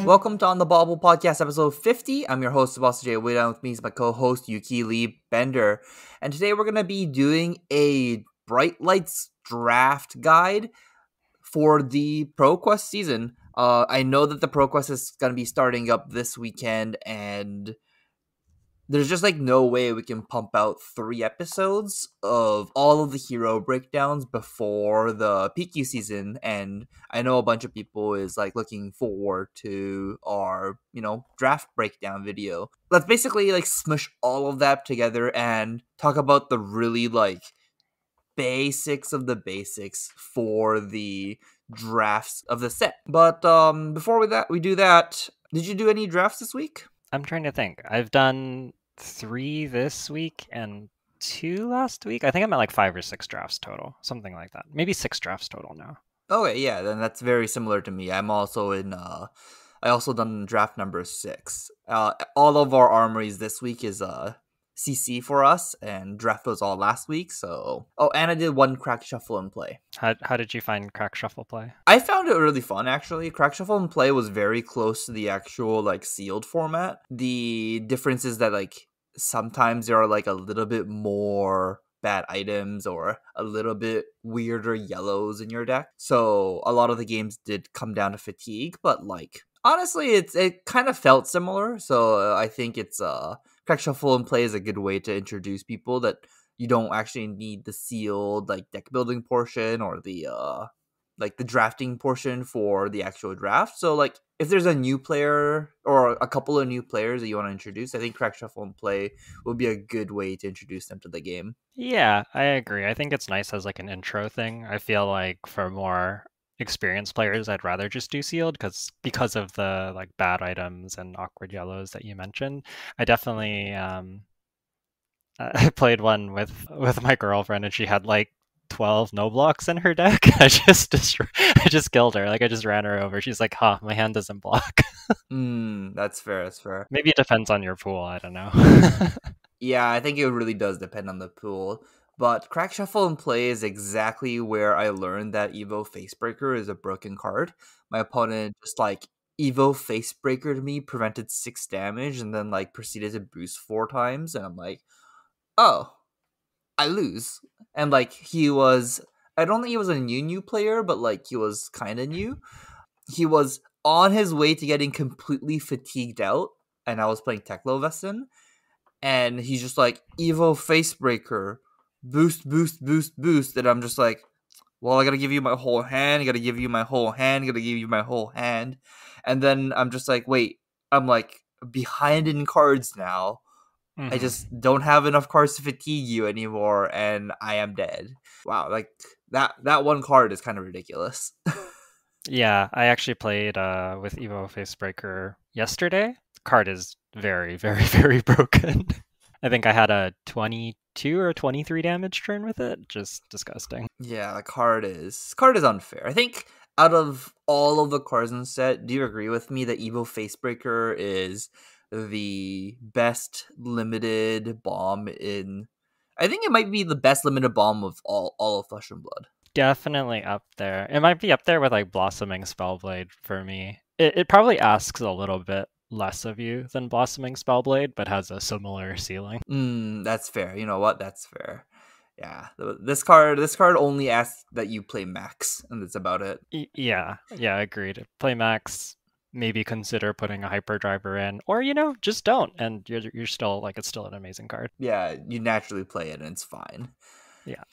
Welcome to On the Bauble podcast, episode 50. I'm your host, Sebastian J. Wade. With me is my co-host, Yuki Lee Bender. And today we're going to be doing a Bright Lights draft guide for the ProQuest season. I know that the ProQuest is going to be starting up this weekend, and there's just no way we can pump out 3 episodes of all of the hero breakdowns before the PQ season. And I know a bunch of people is looking forward to our, draft breakdown video. Let's basically smush all of that together and talk about the really basics of the basics for the drafts of the set. But before we do that, did you do any drafts this week? I'm trying to think. I've done 3 this week and 2 last week. I think I'm at 5 or 6 drafts total, something like that. Maybe 6 drafts total now. Okay, yeah, then that's very similar to me. I'm also in. I also done draft number 6. All of our armories this week is CC for us, and draft was all last week. So, and I did 1 crack shuffle and play. How did you find crack shuffle play? I found it really fun, actually. Crack shuffle and play was very close to the actual sealed format. The difference is that sometimes there are a little bit more bad items or a little bit weirder yellows in your deck. So a lot of the games did come down to fatigue, but honestly, it kind of felt similar. So I think it's crack shuffle and play is a good way to introduce people that you don't actually need the sealed deck building portion or the the drafting portion for the actual draft. So if there's a new player or a couple of new players that you want to introduce, I think crack shuffle and play would be a good way to introduce them to the game. Yeah, I agree. I think it's nice as an intro thing. I feel like for more experienced players, I'd rather just do sealed because of the bad items and awkward yellows that you mentioned. I definitely I played one with my girlfriend, and she had 12 no blocks in her deck. I just killed her. I just ran her over. She's like, "Huh, my hand doesn't block." That's fair. That's fair. Maybe it depends on your pool. I don't know. Yeah, I think it really does depend on the pool. But crack shuffle and play is exactly where I learned that Evo Facebreaker is a broken card. My opponent just Evo Facebreaker to me, prevented 6 damage, and then proceeded to boost 4 times, and I'm like, oh, I lose. And he was, I don't think he was a new player, but he was kind of new. He was on his way to getting completely fatigued out, and I was playing Teklo Vestin, and he's just Evo Facebreaker, boost, boost, boost, boost, and I'm just well, I gotta give you my whole hand, I gotta give you my whole hand, I gotta give you my whole hand, and then I'm just wait, I'm behind in cards now. I just don't have enough cards to fatigue you anymore, and I am dead. Wow, that one card is kind of ridiculous. Yeah, I actually played with Evo Facebreaker yesterday. The card is very, very, very broken. I think I had a 22 or 23 damage turn with it. Just disgusting. Yeah, the card is unfair. I think out of all of the cards in the set, do you agree with me that Evo Facebreaker is the best limited bomb in... I think it might be the best limited bomb of all of Flesh and Blood. Definitely up there. It might be up there with Blossoming Spellblade for me. It probably asks a little bit less of you than Blossoming Spellblade, but has a similar ceiling. That's fair. You know what? That's fair. Yeah, this card only asks that you play Max, and that's about it. Yeah, agreed. Play Max, maybe consider putting a hyperdriver in, or just don't, and you're still it's still an amazing card. Yeah, you naturally play it, and it's fine. Yeah.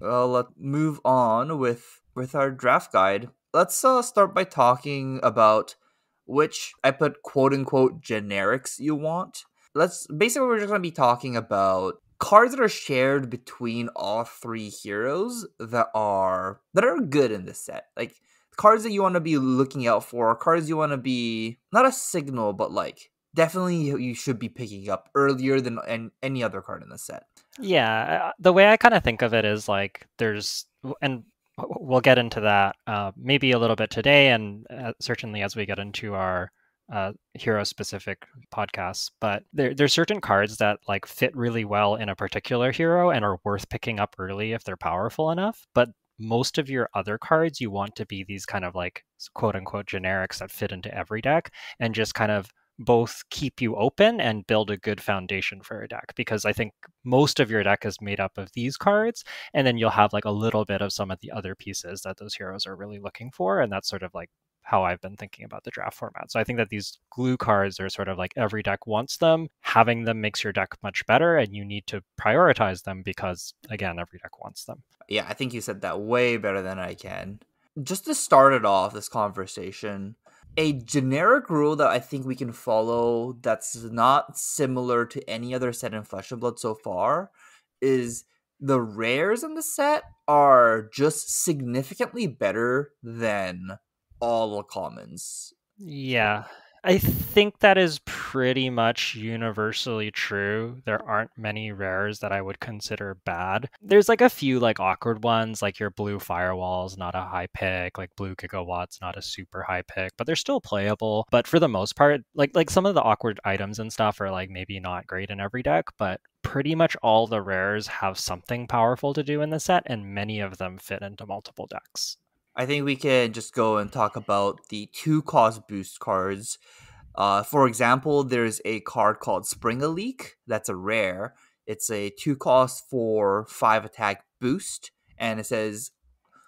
Well, let's move on with our draft guide. Let's start by talking about which I put quote unquote generics you want. We're just gonna be talking about cards that are shared between all 3 heroes that are good in this set. Cards that you want to be looking out for, cards you want to be not a signal, but definitely you should be picking up earlier than any other card in the set. Yeah, the way I kind of think of it is there's, and we'll get into that maybe a little bit today, and certainly as we get into our hero-specific podcasts. But there's certain cards that fit really well in a particular hero and are worth picking up early if they're powerful enough. But most of your other cards you want to be these kind of like quote unquote generics that fit into every deck and just kind of both keep you open and build a good foundation for a deck, because I think most of your deck is made up of these cards, and then you'll have like a little bit of some of the other pieces that those heroes are really looking for, and that's sort of like how I've been thinking about the draft format. So I think that these glue cards are sort of like every deck wants them. Having them makes your deck much better, and you need to prioritize them because, again, every deck wants them. Yeah, I think you said that way better than I can. Just to start it off, this conversation, a generic rule that I think we can follow that's not similar to any other set in Flesh and Blood so far is the rares in the set are just significantly better than all the commons. Yeah. I think that is pretty much universally true. There aren't many rares that I would consider bad. There's like a few like awkward ones, like your blue firewall's not a high pick, like blue gigawatt's not a super high pick, but they're still playable. But for the most part, like some of the awkward items and stuff are like maybe not great in every deck, but pretty much all the rares have something powerful to do in the set, and many of them fit into multiple decks. I think we can just go and talk about the 2 cost boost cards. For example, there's a card called Spring a Leak. That's a rare. It's a 2 cost for 5 attack boost, and it says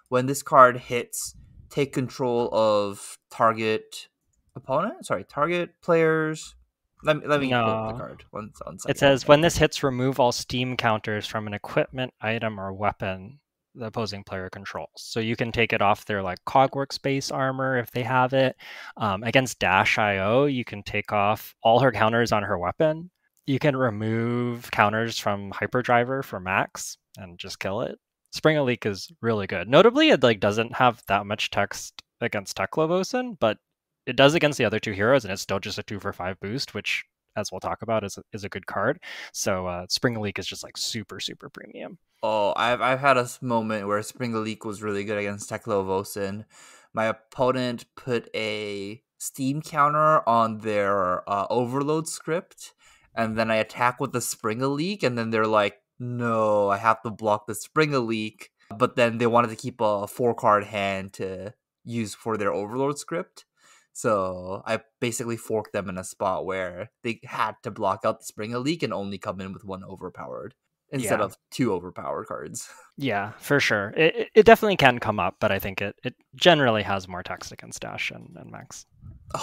when this card hits, take control of target opponent. Sorry, target players. Let me pull up the No. card. One It second. says when this hits, remove all steam counters from an equipment, item, or weapon the opposing player controls. So you can take it off their like Cogworks base armor if they have it. Against Dash IO, you can take off all her counters on her weapon. You can remove counters from Hyperdriver for Max and just kill it. Spring a Leak is really good. Notably, it like doesn't have that much text against Teklovosin, but it does against the other two heroes, and it's still just a 2 for 5 boost, which, as we'll talk about, is a good card. So Spring Leak is just like super super premium. Oh, I've had a moment where Spring a Leak was really good against Teklo. My opponent put a Steam counter on their Overload script, and then I attack with the Spring a Leak, and then they're like, "No, I have to block the Spring a Leak." But then they wanted to keep a 4 card hand to use for their Overload script. So I basically forked them in a spot where they had to block out the Spring a Leak and only come in with 1 overpowered instead Yeah, of 2 overpowered cards. yeah, for sure. It definitely can come up, but I think it generally has more text against Dash and Max.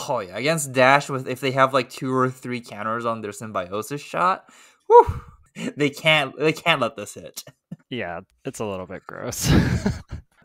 Oh yeah, against Dash with if they have like 2 or 3 counters on their symbiosis shot, whew, they can't let this hit. Yeah, it's a little bit gross.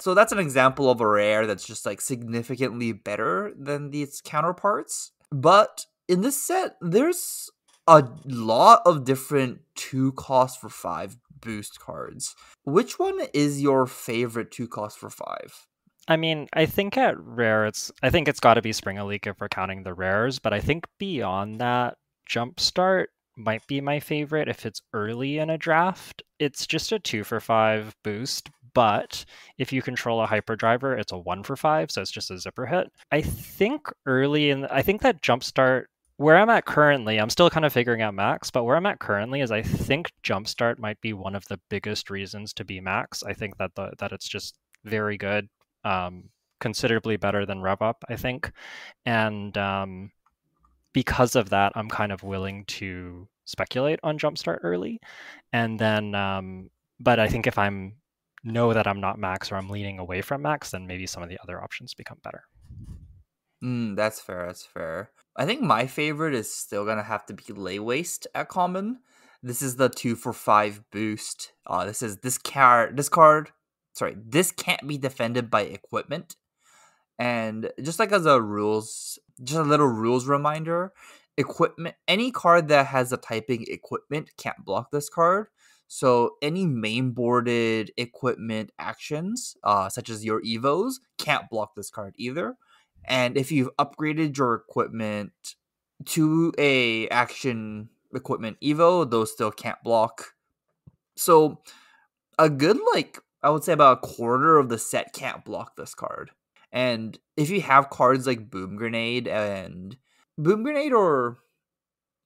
So that's an example of a rare that's just like significantly better than its counterparts. But in this set, there's a lot of different 2 cost for 5 boost cards. Which one is your favorite 2 cost for 5? I mean, I think at rare, I think it's got to be Spring a Leak if we're counting the rares, but I think beyond that, Jumpstart might be my favorite if it's early in a draft. It's just a 2 for 5 boost, but if you control a hyperdriver, it's a 1 for 5, so it's just a zipper hit. I think that Jumpstart, where I'm at currently, I'm still kind of figuring out Max, but where I'm at currently is I think Jumpstart might be one of the biggest reasons to be Max. I think that that it's just very good, um, considerably better than Rev Up, I think. And because of that, I'm kind of willing to speculate on Jumpstart early. And then, but I think if I'm know that I'm not Max or I'm leaning away from Max, then maybe some of the other options become better. That's fair. That's fair. I think my favorite is still gonna have to be Lay Waste at common. This is the 2 for 5 boost. This can't be defended by equipment. And just like as a rules, just a little rules reminder, equipment any card that has a typing equipment can't block this card. So any mainboarded equipment actions, such as your evos, can't block this card either. And if you've upgraded your equipment to a action equipment evo, those still can't block. So a good I would say about a quarter of the set can't block this card. And if you have cards like Boom Grenade, or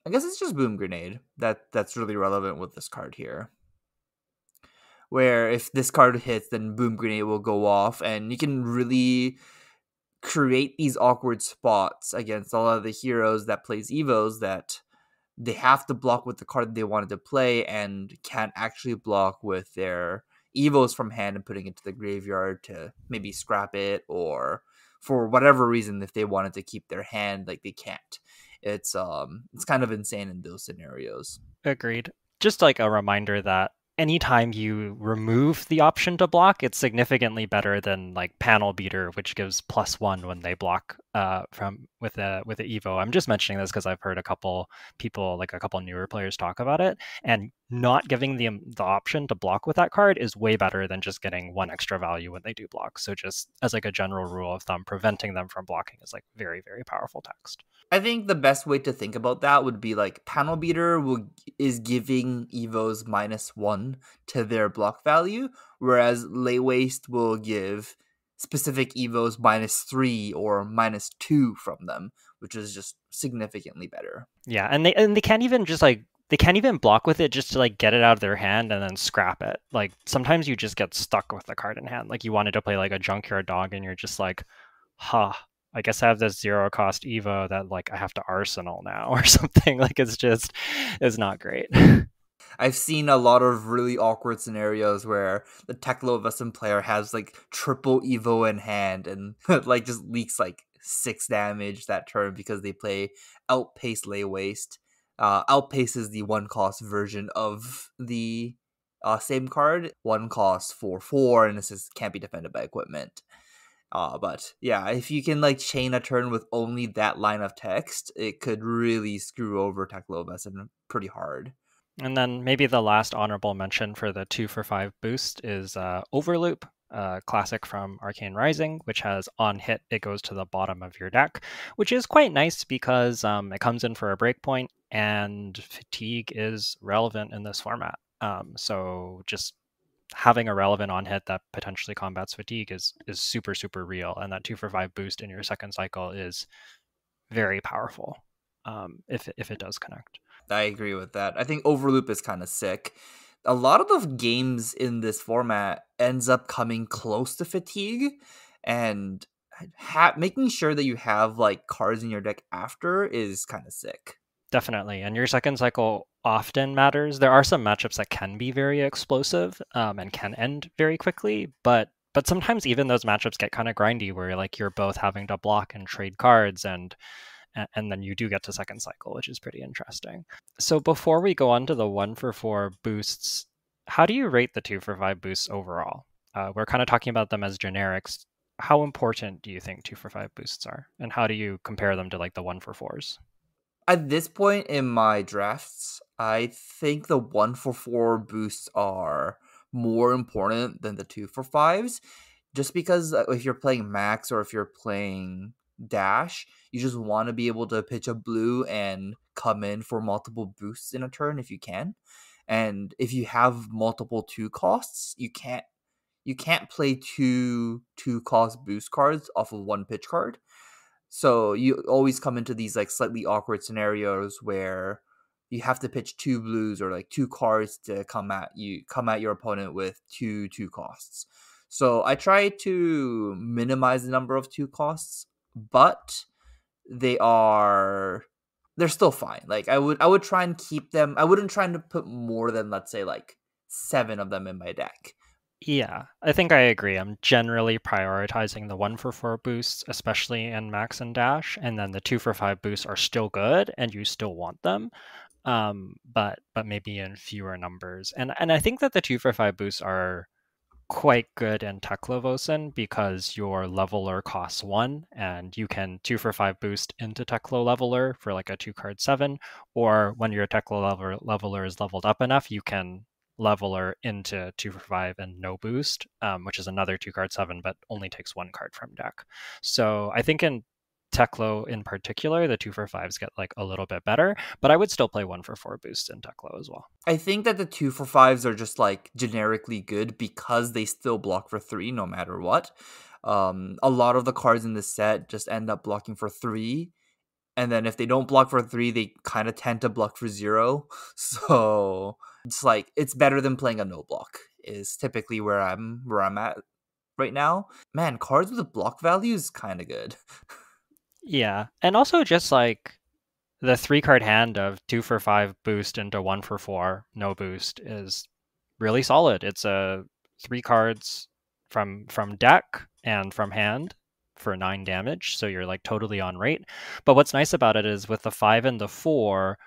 I guess it's just Boom Grenade that's really relevant with this card here. where if this card hits, then Boom Grenade will go off, and you can really create these awkward spots against a lot of the heroes that plays Evos that they have to block with the card that they wanted to play and can't actually block with their Evos from hand and putting it to the graveyard to maybe scrap it, or for whatever reason if they wanted to keep their hand, like they can't. It's kind of insane in those scenarios. Agreed. Just like a reminder that anytime you remove the option to block, it's significantly better than like panel beater, which gives +1 when they block from with a Evo. I'm just mentioning this because I've heard a couple people, like a couple newer players, talk about it, and not giving the option to block with that card is way better than just getting 1 extra value when they do block. So just as like a general rule of thumb, preventing them from blocking is like very, very powerful text. I think the best way to think about that would be like panel beater is giving Evos -1 to their block value, whereas lay waste will give specific Evos -3 or -2 from them, which is just significantly better. Yeah, and they can't even just like they can't even block with it just to like get it out of their hand and then scrap it. Like sometimes you just get stuck with the card in hand. Like you wanted to play like a junkyard dog and you're just like, huh, I guess I have this 0 cost Evo that like I have to arsenal now or something. Like it's not great. I've seen a lot of really awkward scenarios where the Teklo Vesson player has like triple Evo in hand and like just leaks like 6 damage that turn because they play Outpace Lay Waste. Outpace is the 1 cost version of the same card. 1 cost 4/4, and this can't be defended by equipment. But yeah, if you can like chain a turn with only that line of text, it could really screw over Teklo Vesson pretty hard. And then maybe the last honorable mention for the 2-for-5 boost is Overloop, classic from Arcane Rising, which has on hit, it goes to the bottom of your deck, which is quite nice because it comes in for a breakpoint and fatigue is relevant in this format. So just having a relevant on hit that potentially combats fatigue is super, super real. And that 2-for-5 boost in your second cycle is very powerful if it does connect. I agree with that. I think Overloop is kind of sick. A lot of the games in this format ends up coming close to fatigue, and making sure that you have like cards in your deck after is kind of sick. Definitely. And your second cycle often matters. There are some matchups that can be very explosive and can end very quickly, but sometimes even those matchups get kind of grindy where like you're both having to block and trade cards and then you do get to second cycle, which is pretty interesting. So before we go on to the 1-for-4 boosts, how do you rate the 2-for-5 boosts overall? We're kind of talking about them as generics. How important do you think 2-for-5 boosts are? And how do you compare them to like the 1-for-4s? At this point in my drafts, I think the 1-for-4 boosts are more important than the 2-for-5s, just because if you're playing Max or if you're playing Dash, you just want to be able to pitch a blue and come in for multiple boosts in a turn if you can. And if you have multiple 2 costs, you can't play two cost boost cards off of 1 pitch card. So you always come into these like slightly awkward scenarios where you have to pitch 2 blues or like 2 cards to come at your opponent with two costs. So I try to minimize the number of 2 costs, but they're still fine. Like I would try and keep them. I wouldn't try to put more than, let's say, like 7 of them in my deck. Yeah, I think I agree. I'm generally prioritizing the 1-for-4 boosts, especially in Max and Dash, and then the 2-for-5 boosts are still good and you still want them, but maybe in fewer numbers. And I think that the 2-for-5 boosts are quite good in Teklovosen because your leveler costs 1 and you can 2-for-5 boost into Teklo leveler for like a 2-card 7, or when your Teklo leveler is leveled up enough, you can leveler into 2-for-5 and no boost, which is another 2-card 7, but only takes 1 card from deck. So I think in Teklo in particular, the 2-for-5s get like a little bit better, but I would still play 1-for-4 boosts in Teklo as well. I think that the 2-for-5s are just like generically good because they still block for 3 no matter what. A lot of the cards in this set just end up blocking for 3, and then if they don't block for 3, they kind of tend to block for 0. So it's like it's better than playing a no block is typically where I'm at right now. Man, cards with block value is kind of good. Yeah, and also just like the 3 card hand of 2 for 5 boost into 1 for 4 no boost is really solid. It's a 3 cards from deck and from hand for 9 damage, so you're like totally on rate. But what's nice about it is with the 5 and the 4,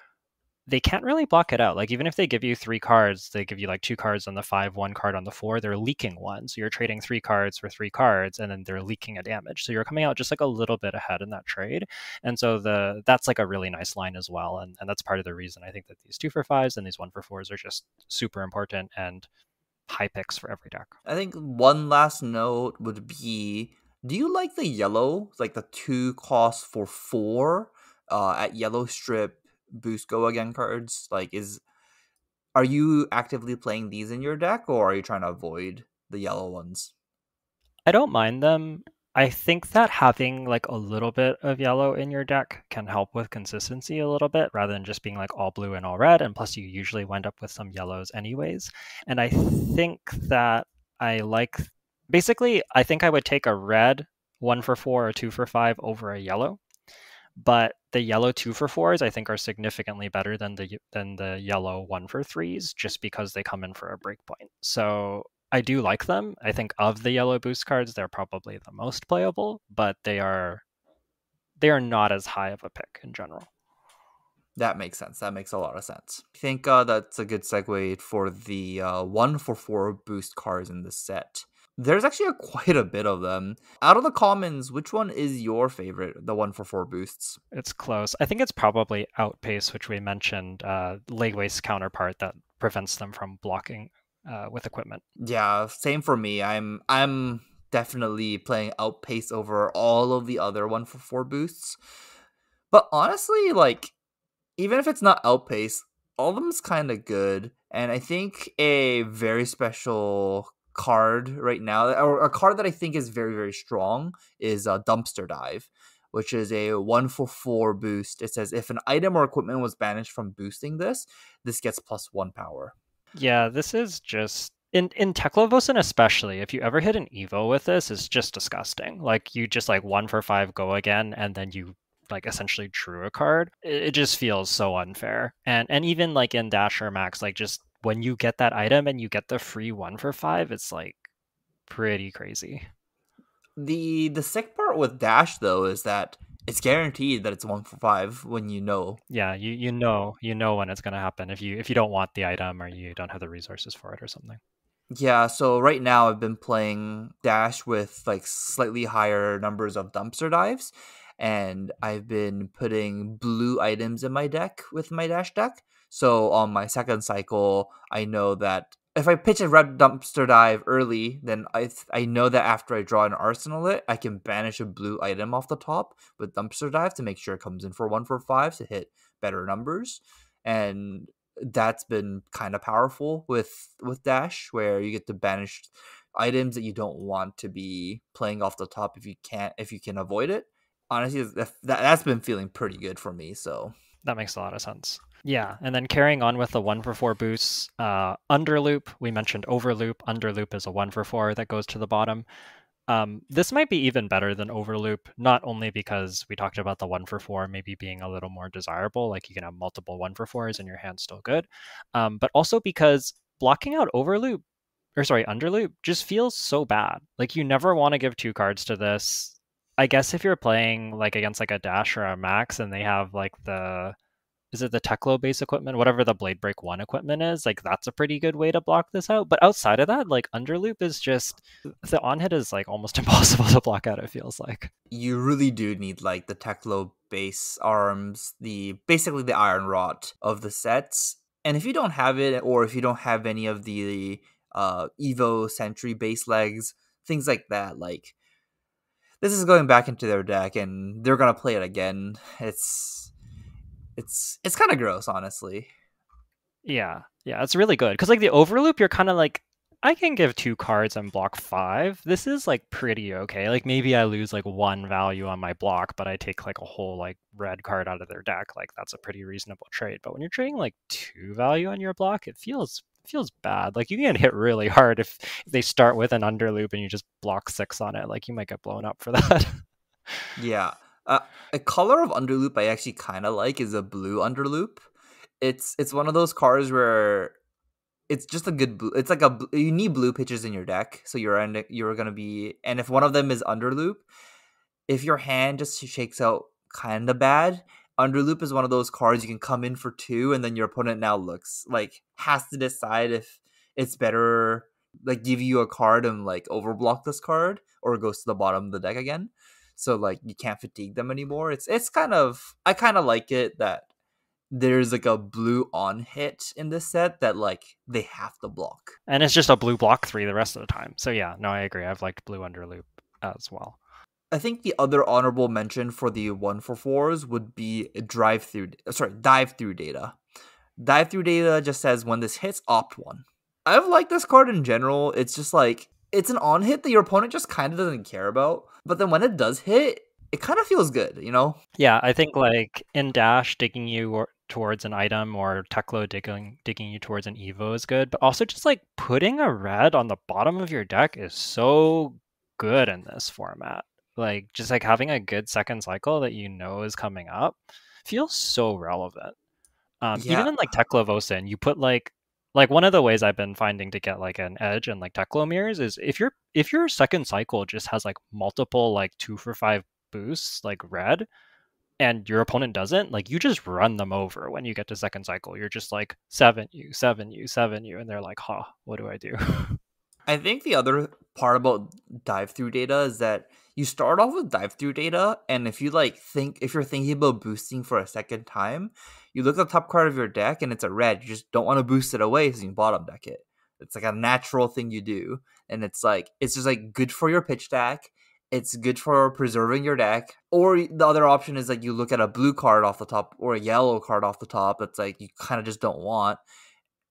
they can't really block it out. Like even if they give you 3 cards, they give you like 2 cards on the 5, 1 card on the 4, they're leaking one. So you're trading 3 cards for 3 cards and then they're leaking a damage. So you're coming out just like a little bit ahead in that trade. And so that's like a really nice line as well. And that's part of the reason I think that these 2 for 5s and these 1 for 4s are just super important and high picks for every deck. I think one last note would be, do you like the yellow, like the 2 cost for 4 at yellow strip boost go again cards? Like, are you actively playing these in your deck, or are you trying to avoid the yellow ones? I don't mind them. I think that having like a little bit of yellow in your deck can help with consistency a little bit rather than just being like all blue and all red. And plus, you usually wind up with some yellows anyways. And I think that I like basically, I think I would take a red 1 for 4 or 2 for 5 over a yellow. But the yellow 2 for 4s I think are significantly better than the yellow 1 for 3s just because they come in for a breakpoint. So I do like them. I think of the yellow boost cards, they're probably the most playable, but they are not as high of a pick in general. That makes sense. That makes a lot of sense. I think that's a good segue for the 1 for 4 boost cards in the set. There's actually quite a bit of them. Out of the commons, which one is your favorite? The 1 for 4 boosts. It's close. I think it's probably Outpace, which we mentioned, leg waste counterpart that prevents them from blocking with equipment. Yeah, same for me. I'm definitely playing Outpace over all of the other 1 for 4 boosts. But honestly, like, even if it's not Outpace, all of them's kind of good. And I think a very special card right now, or a card that I think is very, very strong, is a Dumpster Dive, which is a 1 for 4 boost. It says if an item or equipment was banished from boosting this gets +1 power. Yeah, this is just in Teklovosin especially, if you ever hit an Evo with this, it's just disgusting. Like you just like 1 for 5 go again and then you like essentially drew a card. It just feels so unfair. And even like in Dash or Max, like just when you get that item and you get the free 1 for 5, it's like pretty crazy. The sick part with Dash though is that it's guaranteed that it's 1 for 5 when you know. Yeah, you know when it's gonna happen if you don't want the item or you don't have the resources for it or something. Yeah, so right now I've been playing Dash with like slightly higher numbers of dumpster dives, and I've been putting blue items in my deck with my Dash deck. So on my second cycle, I know that if I pitch a red dumpster dive early, then I know that after I draw an arsenal it, I can banish a blue item off the top with dumpster dive to make sure it comes in for 1 for 5 to hit better numbers. And that's been kind of powerful with Dash, where you get to banish items that you don't want to be playing off the top if you can avoid it. Honestly, that's been feeling pretty good for me. So That makes a lot of sense. Yeah, and then carrying on with the 1 for 4 boosts, Underloop, we mentioned Overloop. Underloop is a 1 for 4 that goes to the bottom. This might be even better than Overloop, not only because we talked about the 1 for 4 maybe being a little more desirable, like you can have multiple 1 for 4s and your hand's still good, but also because blocking out Overloop, or sorry, Underloop, just feels so bad. Like you never want to give 2 cards to this. I guess if you're playing like against like a Dash or a Max and they have like is it the Teklo base equipment, whatever the Blade Break 1 equipment is, like that's a pretty good way to block this out. But outside of that, like Underloop is just, the on hit is like almost impossible to block out, it feels like. you really do need like the Teklo base arms, the basically the iron rod of the sets. And if you don't have it, or if you don't have any of the Evo Sentry base legs, things like that, like this is going back into their deck and they're gonna play it again. It's kind of gross, honestly. Yeah, yeah, it's really good. Because like the Overloop, you're kind of like, I can give 2 cards and block 5. This is like pretty okay. Like maybe I lose like 1 value on my block, but I take like a whole like red card out of their deck. Like that's a pretty reasonable trade. But when you're trading like 2 value on your block, it feels feels bad. Like you can get hit really hard if they start with an underloop and you just block 6 on it. Like you might get blown up for that. Yeah. Uh, a color of underloop I actually kind of like is a blue underloop. It's one of those cards where it's just a good blue. It's like you need blue pitches in your deck, so you're gonna be, and if one of them is underloop, if your hand just shakes out kind of bad, underloop is one of those cards you can come in for two, and then your opponent now looks like has to decide if it's better like give you a card and like overblock this card or it goes to the bottom of the deck again. So like you can't fatigue them anymore. It's kind of I kind of like it that there's like a blue on hit in this set that like they have to block. And it's just a blue block 3 the rest of the time. So yeah, no, I agree. I've liked blue underloop as well. I think the other honorable mention for the 1 for 4s would be dive through data. Dive through data just says when this hits, opt one. I've liked this card in general. It's just like it's an on hit that your opponent just kind of doesn't care about. But then when it does hit, it kind of feels good, you know? Yeah, I think like in dash digging you towards an item or Teklo digging you towards an Evo is good, but also just like putting a red on the bottom of your deck is so good in this format. Like just like having a good second cycle that you know is coming up feels so relevant. Even Yeah, in like Teklo you put like one of the ways I've been finding to get like an edge in like Teklo mirrors is if your second cycle just has like multiple like 2 for 5 boosts like red and your opponent doesn't, like you just run them over when you get to second cycle. You're just like 7 you, 7 you, 7 you, and they're like, huh, what do I do? I think the other part about dive through data is that you start off with dive through data, and if you're thinking about boosting for a second time, you look at the top card of your deck and it's a red. You just don't want to boost it away, so you bottom deck it. It's like a natural thing you do, and it's just like good for your pitch deck. It's good for preserving your deck. Or the other option is like you look at a blue card off the top or a yellow card off the top. It's like you kind of just don't want,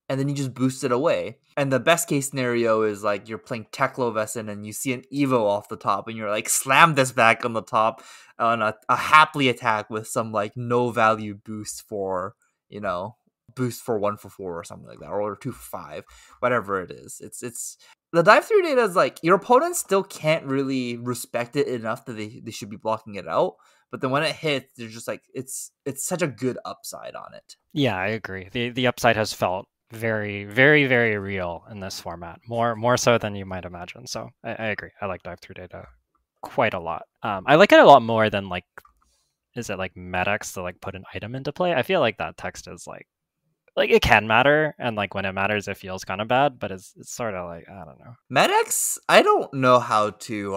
and then you just boost it away. And the best case scenario is like you're playing Teklovesen and you see an Evo off the top and you're like, slam this back on the top on a happily attack with some like no value boost for, you know, boost for 1 for 4 or something like that, or 2 for 5, whatever it is. It's the dive through data is like your opponent still can't really respect it enough that they should be blocking it out. But then when it hits, they're just like it's such a good upside on it. Yeah, I agree. The upside has felt very, very, very real in this format, more so than you might imagine. So I agree. I like dive through data quite a lot. I like it a lot more than like, is it like Medex to like put an item into play? I feel like that text is like it can matter, and like when it matters, it feels kind of bad. But it's sort of like, I don't know. Medex, I don't know how to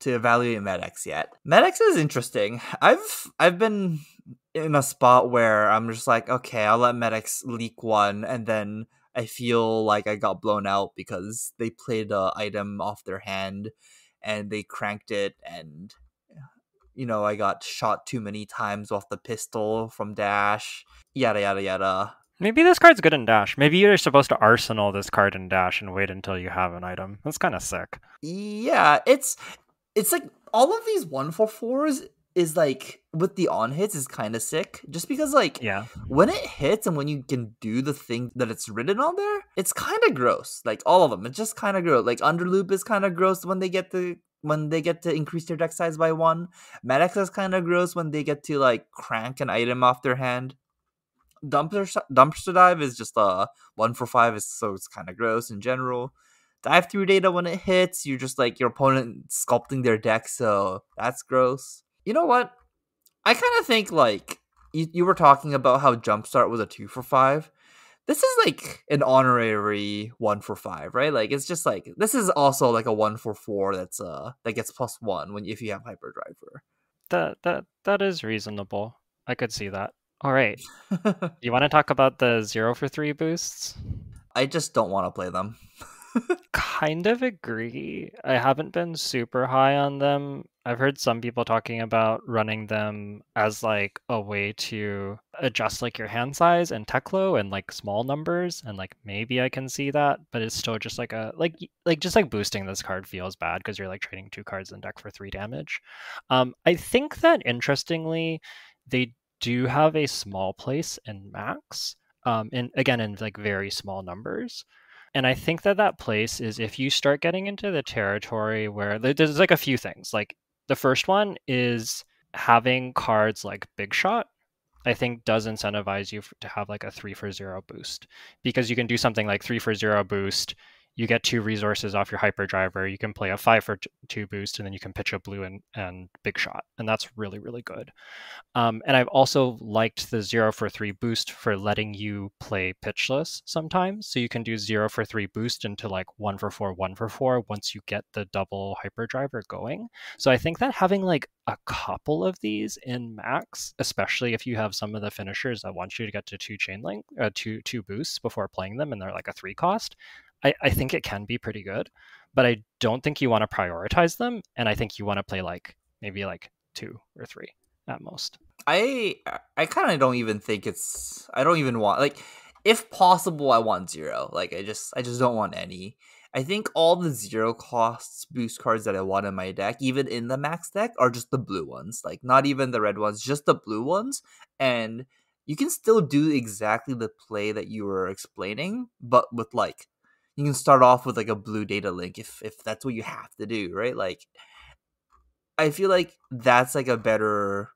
evaluate Medex yet. Medex is interesting. I've been in a spot where I'm just like, okay, I'll let Medex leak one, and then I feel like I got blown out because they played a item off their hand and they cranked it, and I got shot too many times off the pistol from dash, yada yada yada. Maybe this card's good in dash. Maybe you're supposed to arsenal this card in dash and wait until you have an item. That's kind of sick. Yeah, it's like all of these 1 for 4s is like with the on hits is kind of sick just because like Yeah. when it hits and when you can do the thing that it's written on there, it's kind of gross. Like all of them, it's just kind of gross. Like underloop is kind of gross when they get to increase their deck size by 1. Medics is kind of gross when they get to like crank an item off their hand. Dumpster dive is just a 1 for 5, so it's kind of gross in general. Dive through data when it hits, you're just like your opponent sculpting their deck, so that's gross. You know what? I kind of think like you were talking about how Jumpstart was a 2 for 5. This is like an honorary 1 for 5, right? Like it's just like this is also like a 1 for 4 that gets +1 when if you have Hyperdriver. That is reasonable. I could see that. All right. You want to talk about the 0 for 3 boosts? I just don't want to play them. Kind of agree. I haven't been super high on them. I've heard some people talking about running them as like a way to adjust like your hand size and Teklo and like small numbers, and like maybe I can see that, but it's still just like a like just like boosting this card feels bad because you're like trading 2 cards in deck for 3 damage. I think that interestingly they do have a small place in Max. in again in like very small numbers. And I think that that place is if you start getting into the territory where there's like a few things. Like the first one is having cards like Big Shot. I think does incentivize you to have like a 3 for 0 boost, because you can do something like 3 for 0 boost. You get 2 resources off your hyperdriver. You can play a 5 for 2 boost, and then you can pitch a blue and Big Shot, and that's really really good. And I've also liked the 0 for 3 boost for letting you play pitchless sometimes. So you can do 0 for 3 boost into like 1 for 4, 1 for 4 once you get the double hyperdriver going. So I think that having like a couple of these in max, especially if you have some of the finishers that want you to get to two chain link, two boosts before playing them, and they're like a 3 cost, I think it can be pretty good. But I don't think you want to prioritize them, and I think you want to play like maybe like 2 or 3 at most. I I kind of don't even think it's. I don't even want, like, if possible, I want zero. Like, I just don't want any. I think all the zero costs boost cards that I want in my deck, even in the max deck, are just the blue ones. Like, not even the red ones, just the blue ones. And you can still do exactly the play that you were explaining, but with like, you can start off with like a blue data link if that's what you have to do, right? Like, I feel like that's like a better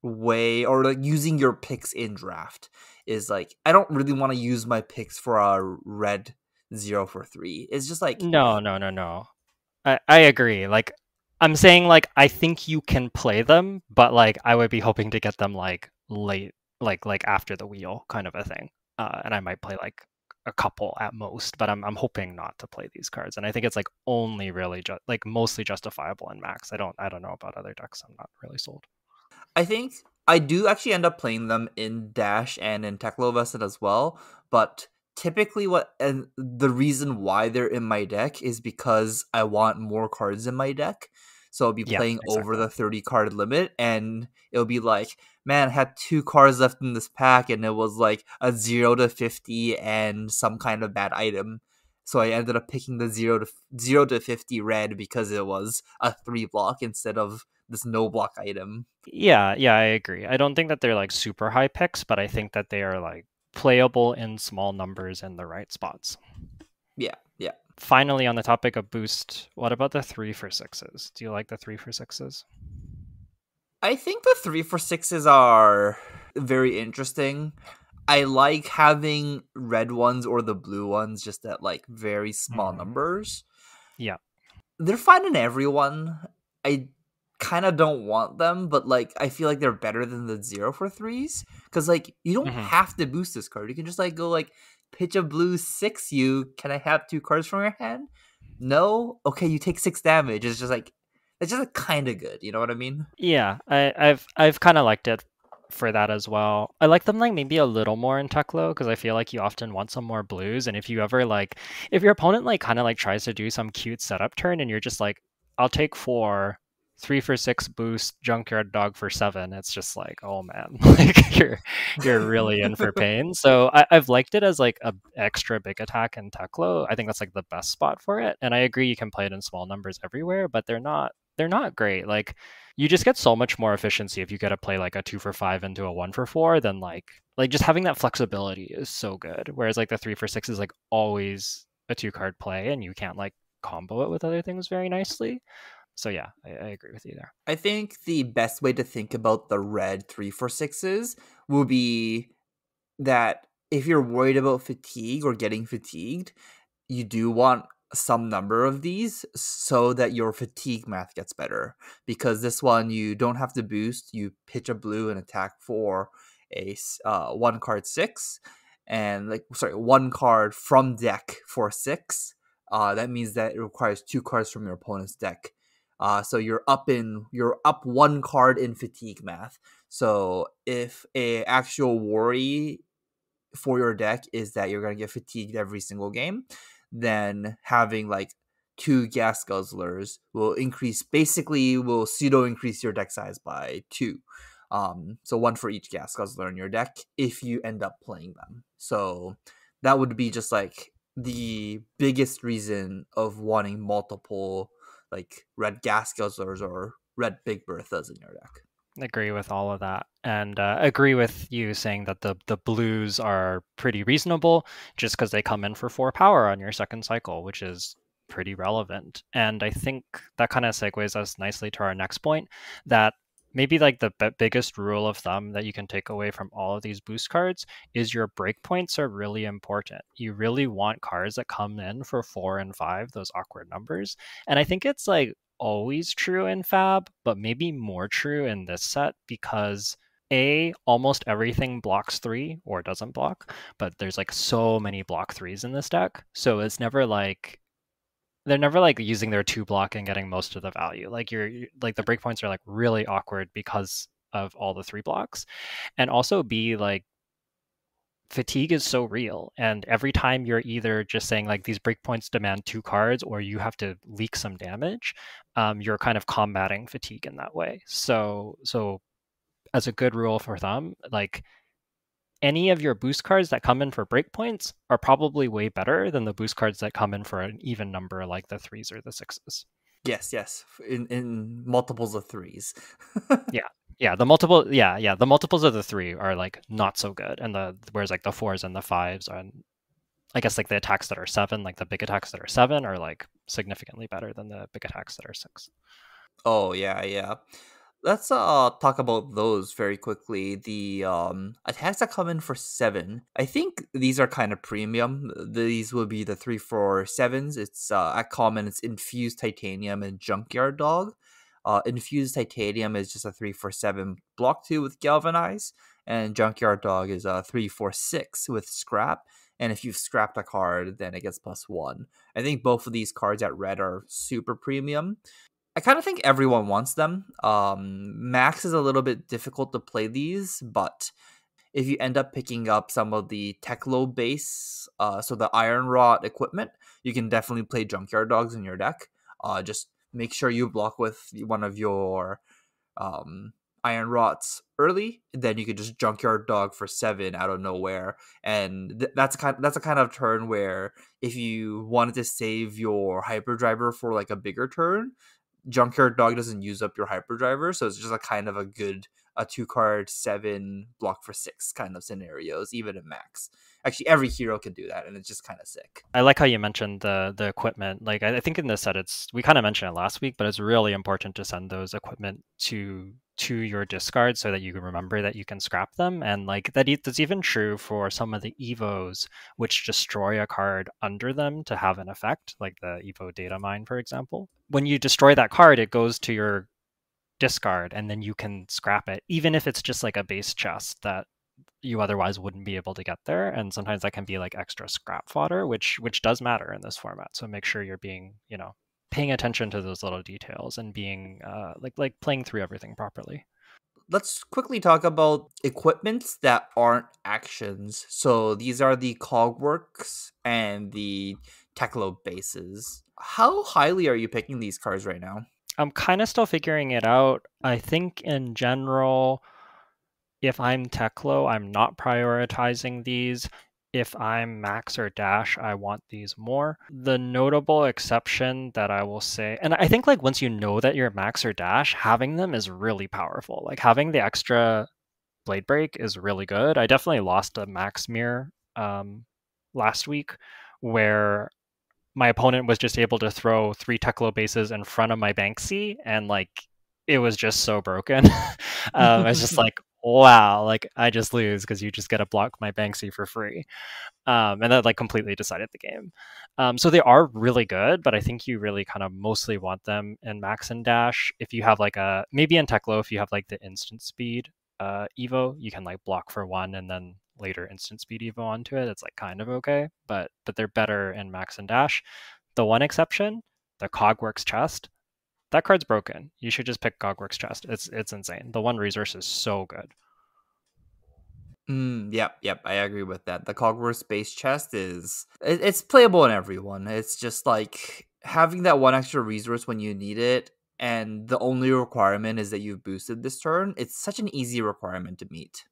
way, or like using your picks in draft is like, I don't really want to use my picks for a red 0 for 3. It's just like, No, no, no, no. I agree. Like I'm saying like I think you can play them, but like I would be hoping to get them like late, like after the wheel kind of a thing. And I might play like a couple at most, but I'm hoping not to play these cards. And I think it's like only really just like mostly justifiable in max. I don't know about other decks. I'm not really sold. I think I do actually end up playing them in Dash and in Teklo Vested as well, but typically what, and the reason why they're in my deck is because I want more cards in my deck. So I'll be Yeah, playing over exactly. the 30 card limit, and it'll be like, man, I had 2 cards left in this pack, and it was like a 0 to 50 and some kind of bad item. So I ended up picking the 0 to 50 red because it was a 3 block instead of this no block item. Yeah, yeah, I agree. I don't think that they're like super high picks, but I think that they are like playable in small numbers in the right spots. Yeah, yeah. Finally, on the topic of boost, what about the 3 for 6s? Do you like the 3 for 6s? I think the 3 for 6s are very interesting. I like having red ones or the blue ones just at like very small Hmm. numbers. Yeah. They're fine in everyone. I kind of don't want them, but like I feel like they're better than the 0 for 3s, because like you don't Hmm. have to boost this card. You can just like go like, pitch a blue 6. You can I have 2 cards from your hand? No, okay, you take 6 damage. It's just like, it's just like, kind of good. You know what I mean? Yeah, I've kind of liked it for that as well. I like them like maybe a little more in Teklo because I feel like you often want some more blues. And if you ever like, if your opponent like kind of like tries to do some cute setup turn and you're just like, I'll take 4, 3 for 6 boost, junkyard dog for 7. It's just like, oh man, like you're really in for pain. So I've liked it as like a extra big attack in Teklo. I think that's like the best spot for it. And I agree you can play it in small numbers everywhere, but they're not great. Like you just get so much more efficiency if you get to play like a 2 for 5 into a 1 for 4 than like just having that flexibility is so good. Whereas like the 3 for 6 is like always a 2 card play and you can't like combo it with other things very nicely. So yeah, I agree with you there. I think the best way to think about the red 3 for 6s will be that if you're worried about fatigue or getting fatigued, you do want some number of these so that your fatigue math gets better. Because this one, you don't have to boost. You pitch a blue and attack for a 1 card 6, and like, sorry, 1 card from deck for 6. That means that it requires 2 cards from your opponent's deck. So you're up 1 card in fatigue math. So if a actual worry for your deck is that you're going to get fatigued every single game, then having like 2 gas guzzlers will pseudo increase your deck size by 2. So 1 for each gas guzzler in your deck if you end up playing them. So that would be just like the biggest reason of wanting multiple like red gas guzzlers or red big berthas in your deck. Agree with all of that, and agree with you saying that the blues are pretty reasonable, just because they come in for 4 power on your second cycle, which is pretty relevant. And I think that kind of segues us nicely to our next point, that maybe like the biggest rule of thumb that you can take away from all of these boost cards is your breakpoints are really important. You really want cards that come in for 4 and 5, those awkward numbers. And I think it's like always true in Fab, but maybe more true in this set because almost everything blocks 3 or doesn't block, but there's like so many block 3s in this deck. So it's never like they're never like using their 2 block and getting most of the value. Like like the breakpoints are like really awkward because of all the 3 blocks. And also B, like fatigue is so real, and every time you're either just saying like these breakpoints demand 2 cards or you have to leak some damage, you're kind of combating fatigue in that way. So as a good rule for thumb, like any of your boost cards that come in for breakpoints are probably way better than the boost cards that come in for an even number like the 3s or the 6s. Yes, yes, in multiples of threes. Yeah. Yeah, the multiples of the 3 are like not so good, and the whereas like the 4s and the 5s are, I guess, like the attacks that are 7, like the big attacks that are 7, are like significantly better than the big attacks that are 6. Oh yeah, yeah. Let's talk about those very quickly. The attacks that come in for 7. I think these are kind of premium. These will be the 3 4 7s. It's at common. It's infused titanium and junkyard dog. Infused titanium is just a 3 4 7 block 2 with galvanize, and junkyard dog is a 3 4 6 with scrap. And if you've scrapped a card, then it gets +1. I think both of these cards at red are super premium. I kind of think everyone wants them. Max is a little bit difficult to play these, but if you end up picking up some of the Teklo base, so the Iron Rod equipment, you can definitely play Junkyard Dogs in your deck. Just make sure you block with one of your um, Iron Rods early, then you could just Junkyard Dog for 7 out of nowhere, and that's a kind of turn where if you wanted to save your Hyperdriver for like a bigger turn, Junkyard Dog doesn't use up your hyperdriver, so it's just a kind of a good a 2 card 7 block for 6 kind of scenarios, even in max. Actually, every hero can do that, and it's just kind of sick. I like how you mentioned the equipment. Like I think in this set, it's we kind of mentioned it last week, but it's really important to send those equipment to your discard so that you can remember that you can scrap them. And like that's even true for some of the evos which destroy a card under them to have an effect, like the evo data mine, for example. When you destroy that card, it goes to your discard, and then you can scrap it, even if it's just like a base chest that you otherwise wouldn't be able to get there. And sometimes that can be like extra scrap fodder, which does matter in this format. So make sure you're being, paying attention to those little details and being like playing through everything properly. Let's quickly talk about equipments that aren't actions. So these are the Cogworks and the Teklo bases. How highly are you picking these cards right now? I'm kind of still figuring it out. I think in general, if I'm Teklo, I'm not prioritizing these. If I'm Max or Dash, I want these more. The notable exception that I will say, and I think like once you know that you're Max or Dash, having them is really powerful. Like having the extra Blade Break is really good. I definitely lost a Max Mirror last week where my opponent was just able to throw 3 Teklo bases in front of my Banksy, and like it was just so broken. I was just like, wow, like I just lose because you just get to block my Banksy for free. And that like completely decided the game. So they are really good, but I think you really kind of mostly want them in Max and Dash. If you have like maybe in Teklo, if you have like the instant speed Evo, you can like block for 1 and then later instant speed Evo onto it. It's like kind of okay, but they're better in Max and Dash. The one exception, the Cogworks chest, that card's broken. You should just pick Cogworks chest. It's insane. The one resource is so good. Yep, yep, I agree with that. The Cogworth Space Chest it's playable in everyone. It's just like having that one extra resource when you need it, and the only requirement is that you've boosted this turn. It's such an easy requirement to meet.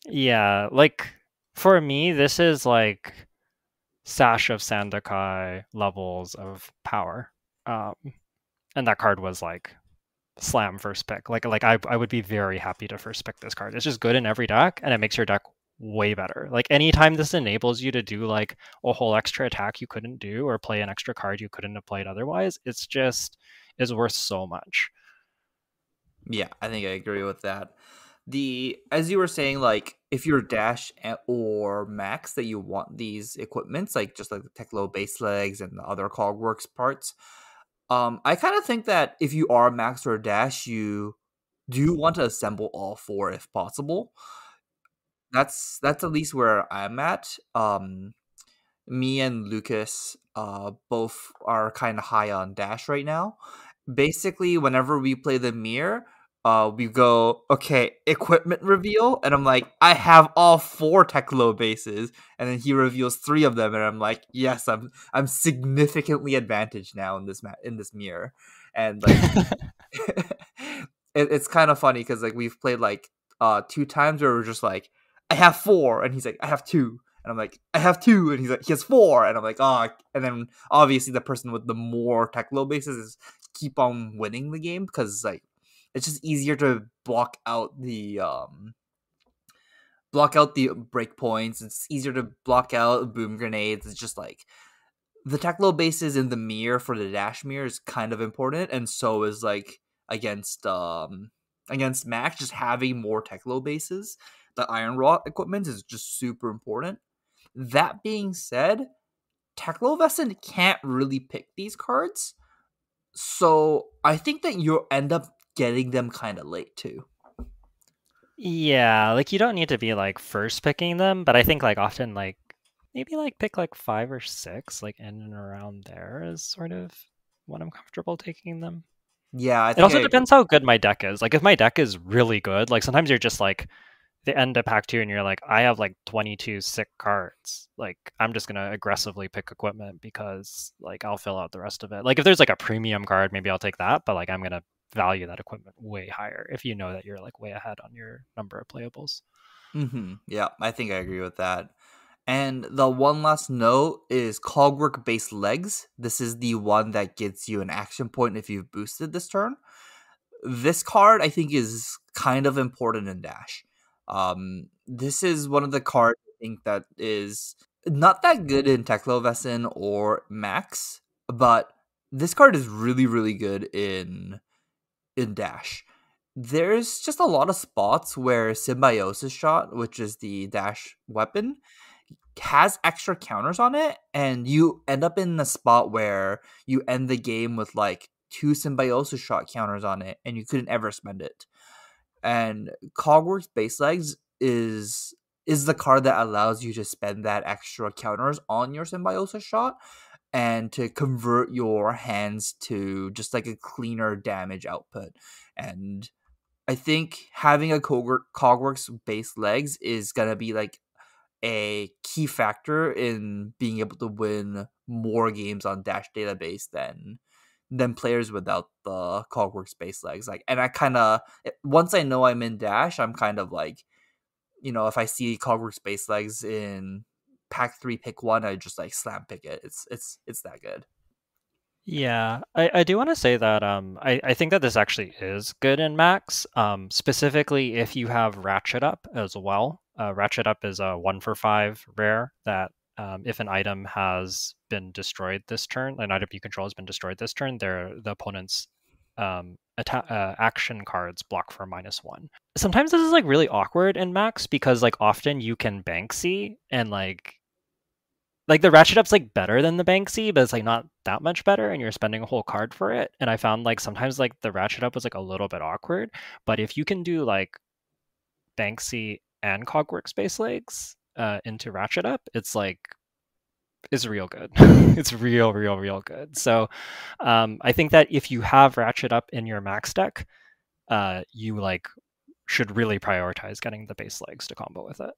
Yeah, like for me, this is like Sash of Sandakai levels of power. Um, and that card was like slam first pick. I would be very happy to first pick this card. It's just good in every deck, and it makes your deck way better. Like anytime this enables you to do like a whole extra attack you couldn't do or play an extra card you couldn't have played otherwise, it's just is worth so much. Yeah, I think I agree with that. The as you were saying, like if you're or Max that you want these equipments, like just like the Teklo base legs and the other Cogworks parts. I kind of think that if you are Max or Dash, you do want to assemble all four if possible. That's at least where I'm at. Me and Lucas both are kind of high on Dash right now. Basically, whenever we play the mirror, we go, okay, equipment reveal, and I'm like, I have all four Teklo bases, and then he reveals three of them, and I'm like, yes, I'm significantly advantaged now in in this mirror, and like it's kind of funny because like we've played like two times where we're just like, I have four, and he's like, I have two. And I'm like, I have two, and he's like, he has four, and I'm like, oh, and then obviously the person with the more Teklo bases is keep on winning the game because like it's just easier to block out the break points. It's easier to block out boom grenades. It's just like the Teklo bases in the mirror for the dash mirror is kind of important, and so is like against Max, just having more Teklo bases. The Iron Raw equipment is just super important. That being said, Teklovesen can't really pick these cards, so I think that you'll end up getting them kind of late too. Yeah, like you don't need to be like first picking them, but I think like often like maybe like pick like 5 or 6, like in and around there is sort of when I'm comfortable taking them. Yeah, I It think I also agree. depends how good my deck is. Like if my deck is really good, like sometimes you're just like the end of pack two and you're like, I have like 22 sick cards. Like I'm just gonna aggressively pick equipment because like I'll fill out the rest of it. Like if there's like a premium card, maybe I'll take that, but like I'm gonna value that equipment way higher if you know that you're like way ahead on your number of playables. Yeah, I think I agree with that. And the one last note is Cogwork based legs. This is the one that gets you an action point if you've boosted this turn. This card I think is kind of important in Dash. This is one of the cards I think that is not that good in Teklovesen or Max, but this card is really really good in Dash. There's just a lot of spots where Symbiosis Shot, which is the Dash weapon, has extra counters on it, and you end up in a spot where you end the game with like two Symbiosis Shot counters on it, and you couldn't ever spend it. And Cogworks Base Legs is the card that allows you to spend that extra counters on your Symbiosis Shot and to convert your hands to just like a cleaner damage output. And I think having a Cogworks base legs is gonna be like a key factor in being able to win more games on Dash database than players without the Cogworks base legs. Like, and I kind of once I know I'm in Dash, I'm kind of like, if I see Cogworks base legs in pack three, pick one, I just like slam pick it. It's that good. Yeah, I do want to say that I think that this actually is good in Max, specifically if you have Ratchet Up as well. Ratchet Up is a 1 for 5 rare that if an item has been destroyed this turn, an item you control has been destroyed this turn, the opponent's action cards block for -1. Sometimes this is like really awkward in Max because like often you can Banksy and like the ratchet up's like better than the Banksy, but it's like not that much better, and you're spending a whole card for it. And I found like sometimes like the ratchet up was like a little bit awkward, but if you can do like Banksy and Cogwork Space Legs into ratchet up, it's real good. It's real good. So I think that if you have ratchet up in your max deck, you like should really prioritize getting the base legs to combo with it.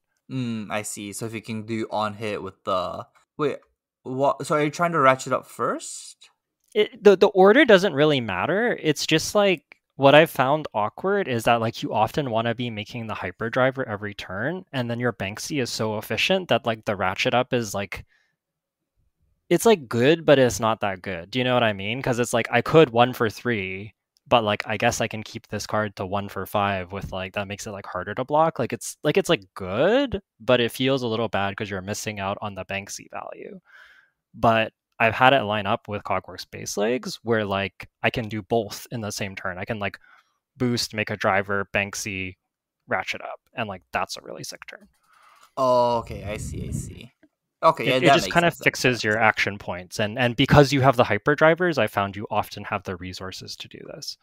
I see. So if you can do on hit with the wait, what? So are you trying to ratchet up first? The order doesn't really matter. It's just like what I've found awkward is that like you often want to be making the hyperdriver every turn, and then your Banksy is so efficient that like the ratchet up is like it's like good, but it's not that good. Do you know what I mean? Because it's like I could 1 for 3, but like I guess I can keep this card to 1 for 5 with like that makes it like harder to block. Like it's good, but it feels a little bad because you're missing out on the Banksy value. But I've had it line up with Clockwork Space Legs where like I can do both in the same turn. I can like boost, make a driver, Banksy, ratchet up, and like that's a really sick turn. Oh, okay, I see, I see. Okay, It yeah, it that just makes kind of sense. That makes fixes your sense. action points, and because you have the hyper drivers, I found you often have the resources to do this.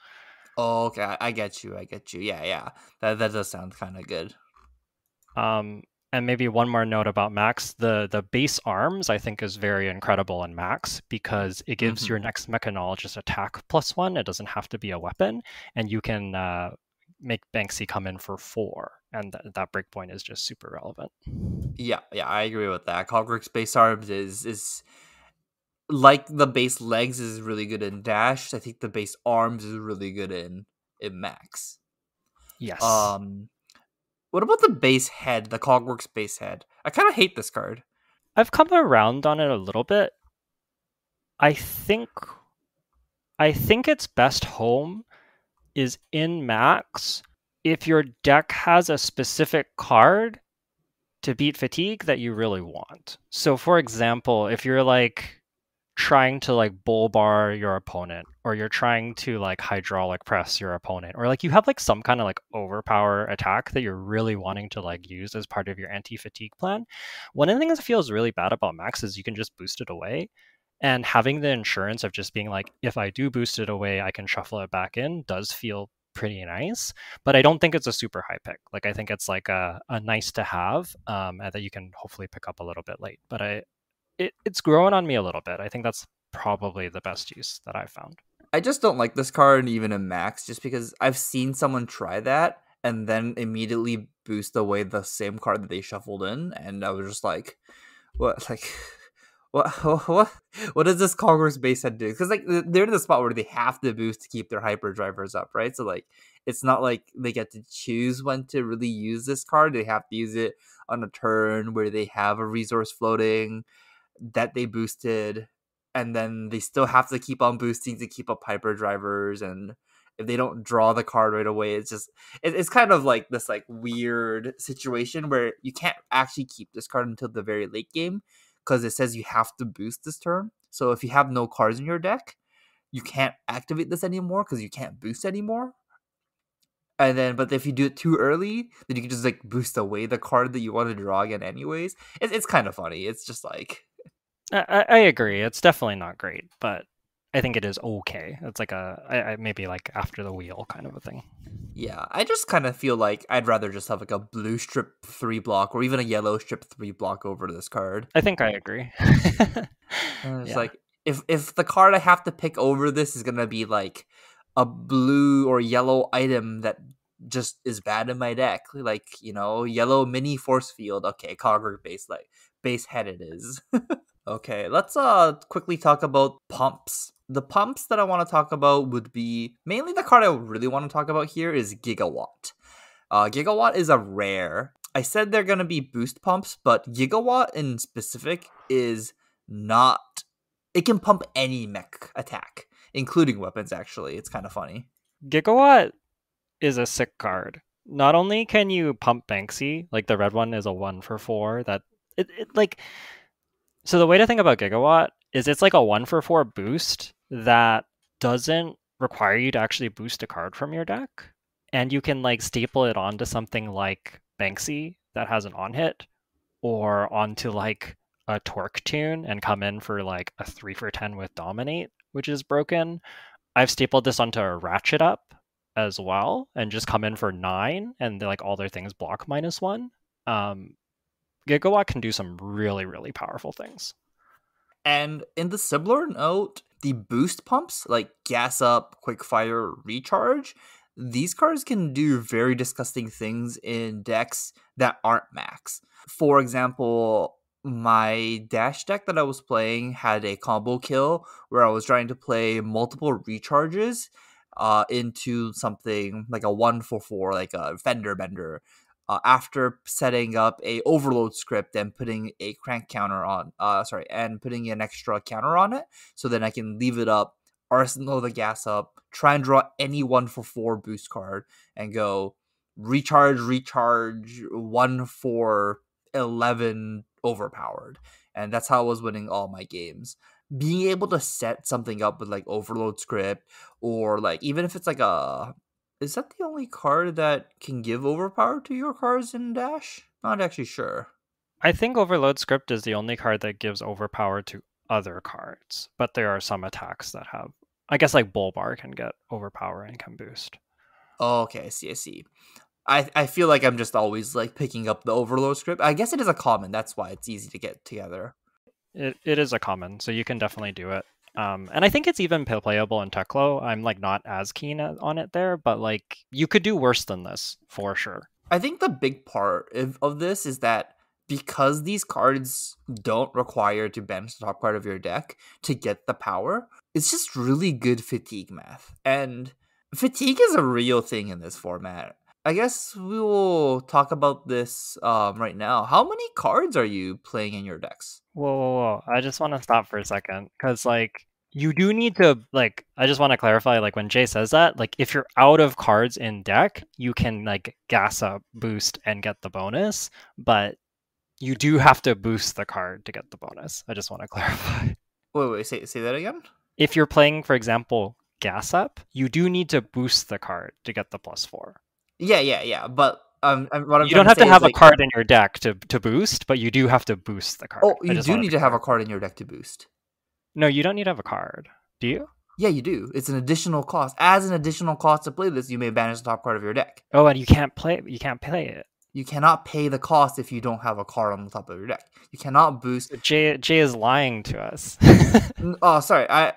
Oh, okay, I get you. I get you. Yeah, yeah. That does sound kind of good. Um, and maybe one more note about Max: the base arms I think is very incredible in Max because it gives Hmm. your next mechanologist attack +1. It doesn't have to be a weapon, and you can make Banksy come in for 4, and that breakpoint is just super relevant. Yeah, yeah, I agree with that. Clockwork Space Arms is like the base legs is really good in Dash. I think the base arms is really good in Max. Yes, Um, what about the base head, the Clockwork Space head? I kind of hate this card. I've come around on it a little bit. I think I think its best home is in Max if your deck has a specific card to beat fatigue that you really want. So for example, if you're like trying to like bull bar your opponent or you're trying to like hydraulic press your opponent or like you have like some kind of like overpower attack that you're really wanting to like use as part of your anti-fatigue plan, one of the things that feels really bad about Max is you can just boost it away, and having the insurance of just being like if I do boost it away I can shuffle it back in does feel pretty nice. But I don't think it's a super high pick. Like I think it's like a nice to have, and that you can hopefully pick up a little bit late. But it's growing on me a little bit. I think that's probably the best use that I've found. I just don't like this card even in Max, just because I've seen someone try that and then immediately boost away the same card that they shuffled in, and I was just like, what, like, what, what does this Congress base head do? Because like they're in the spot where they have to boost to keep their hyper drivers up, right? So like, it's not like they get to choose when to really use this card. They have to use it on a turn where they have a resource floating that they boosted, and then they still have to keep on boosting to keep up hyper drivers. And if they don't draw the card right away, it's just it's kind of like this like weird situation where you can't actually keep this card until the very late game because it says you have to boost this turn. So if you have no cards in your deck, you can't activate this anymore because you can't boost anymore. And then, but if you do it too early, then you can just like boost away the card that you want to draw again, anyways. It's kind of funny. It's just like, I agree. It's definitely not great, but I think it is okay. It's like maybe like after the wheel kind of a thing. yeah, I just kind of feel like I'd rather just have like a blue strip 3 block or even a yellow strip 3 block over this card. I think I agree. And it's Yeah. like if the card I have to pick over this is gonna be like a blue or yellow item that just is bad in my deck, like yellow mini force field. Okay, Cogger base like base head it is. Okay, let's quickly talk about pumps. The pumps that I want to talk about would be mainly the card I really want to talk about here is Gigawatt. Gigawatt is a rare. I said they're gonna be boost pumps, but Gigawatt in specific is not. It can pump any mech attack, including weapons. Actually, it's kind of funny. Gigawatt is a sick card. Not only can you pump Banksy, like the red one is a 1 for 4 that it like so the way to think about Gigawatt is it's like a 1 for 4 boost that doesn't require you to actually boost a card from your deck. And you can like staple it onto something like Banksy that has an on hit, or onto like a Torque tune and come in for like a 3 for 10 with Dominate, which is broken. I've stapled this onto a Ratchet Up as well and just come in for 9 and like all their things block -1. Um, Gigawatt can do some really, really powerful things. And in the similar note, the boost pumps like gas up, quick fire, recharge, these cards can do very disgusting things in decks that aren't max. For example, my dash deck that I was playing had a combo kill where I was trying to play multiple recharges into something like a 1 for 4, like a fender bender, after setting up a overload script and putting a crank counter on and putting an extra counter on it, so then I can leave it up Arsenal the gas up, try and draw any 1 for 4 boost card, and go recharge, recharge, 1 for 11 overpowered. And that's how I was winning all my games. Being able to set something up with like overload script, or like even if it's like a, is that the only card that can give overpower to your cards in Dash? Not actually sure. I think Overload Script is the only card that gives overpower to other cards, but there are some attacks that have. I guess like Bulbar can get overpower and can boost. Oh, okay, I see, I see. I feel like I'm just always like picking up the overload script. I guess it is a common, that's why it's easy to get together. It is a common, so you can definitely do it. And I think it's even playable in Teklo. I'm like not as keen on it there, but like you could do worse than this for sure. I think the big part of this is that because these cards don't require to bench the top card of your deck to get the power, it's just really good fatigue math. And fatigue is a real thing in this format. I guess we will talk about this right now. How many cards are you playing in your decks? Whoa. I just want to stop for a second because like you do need to like. I just want to clarify like when Jay says that like if you're out of cards in deck, you can like gas up, boost, and get the bonus, but you do have to boost the card to get the bonus. I just want to clarify. Wait, say that again? If you're playing, for example, gas up, you do need to boost the card to get the +4. Yeah. But what I'm You trying don't to have to say is have a like, card in your deck to boost, but you do have to boost the card. oh, I you just do wanted need to to have a clarify. card in your deck to boost. No, you don't need to have a card. Do you? Yeah, you do. It's an additional cost. As an additional cost to play this, you may banish the top card of your deck. Oh, and you can't play. You can't play it. You cannot pay the cost if you don't have a card on the top of your deck. You cannot boost. Jay is lying to us. Oh, sorry. I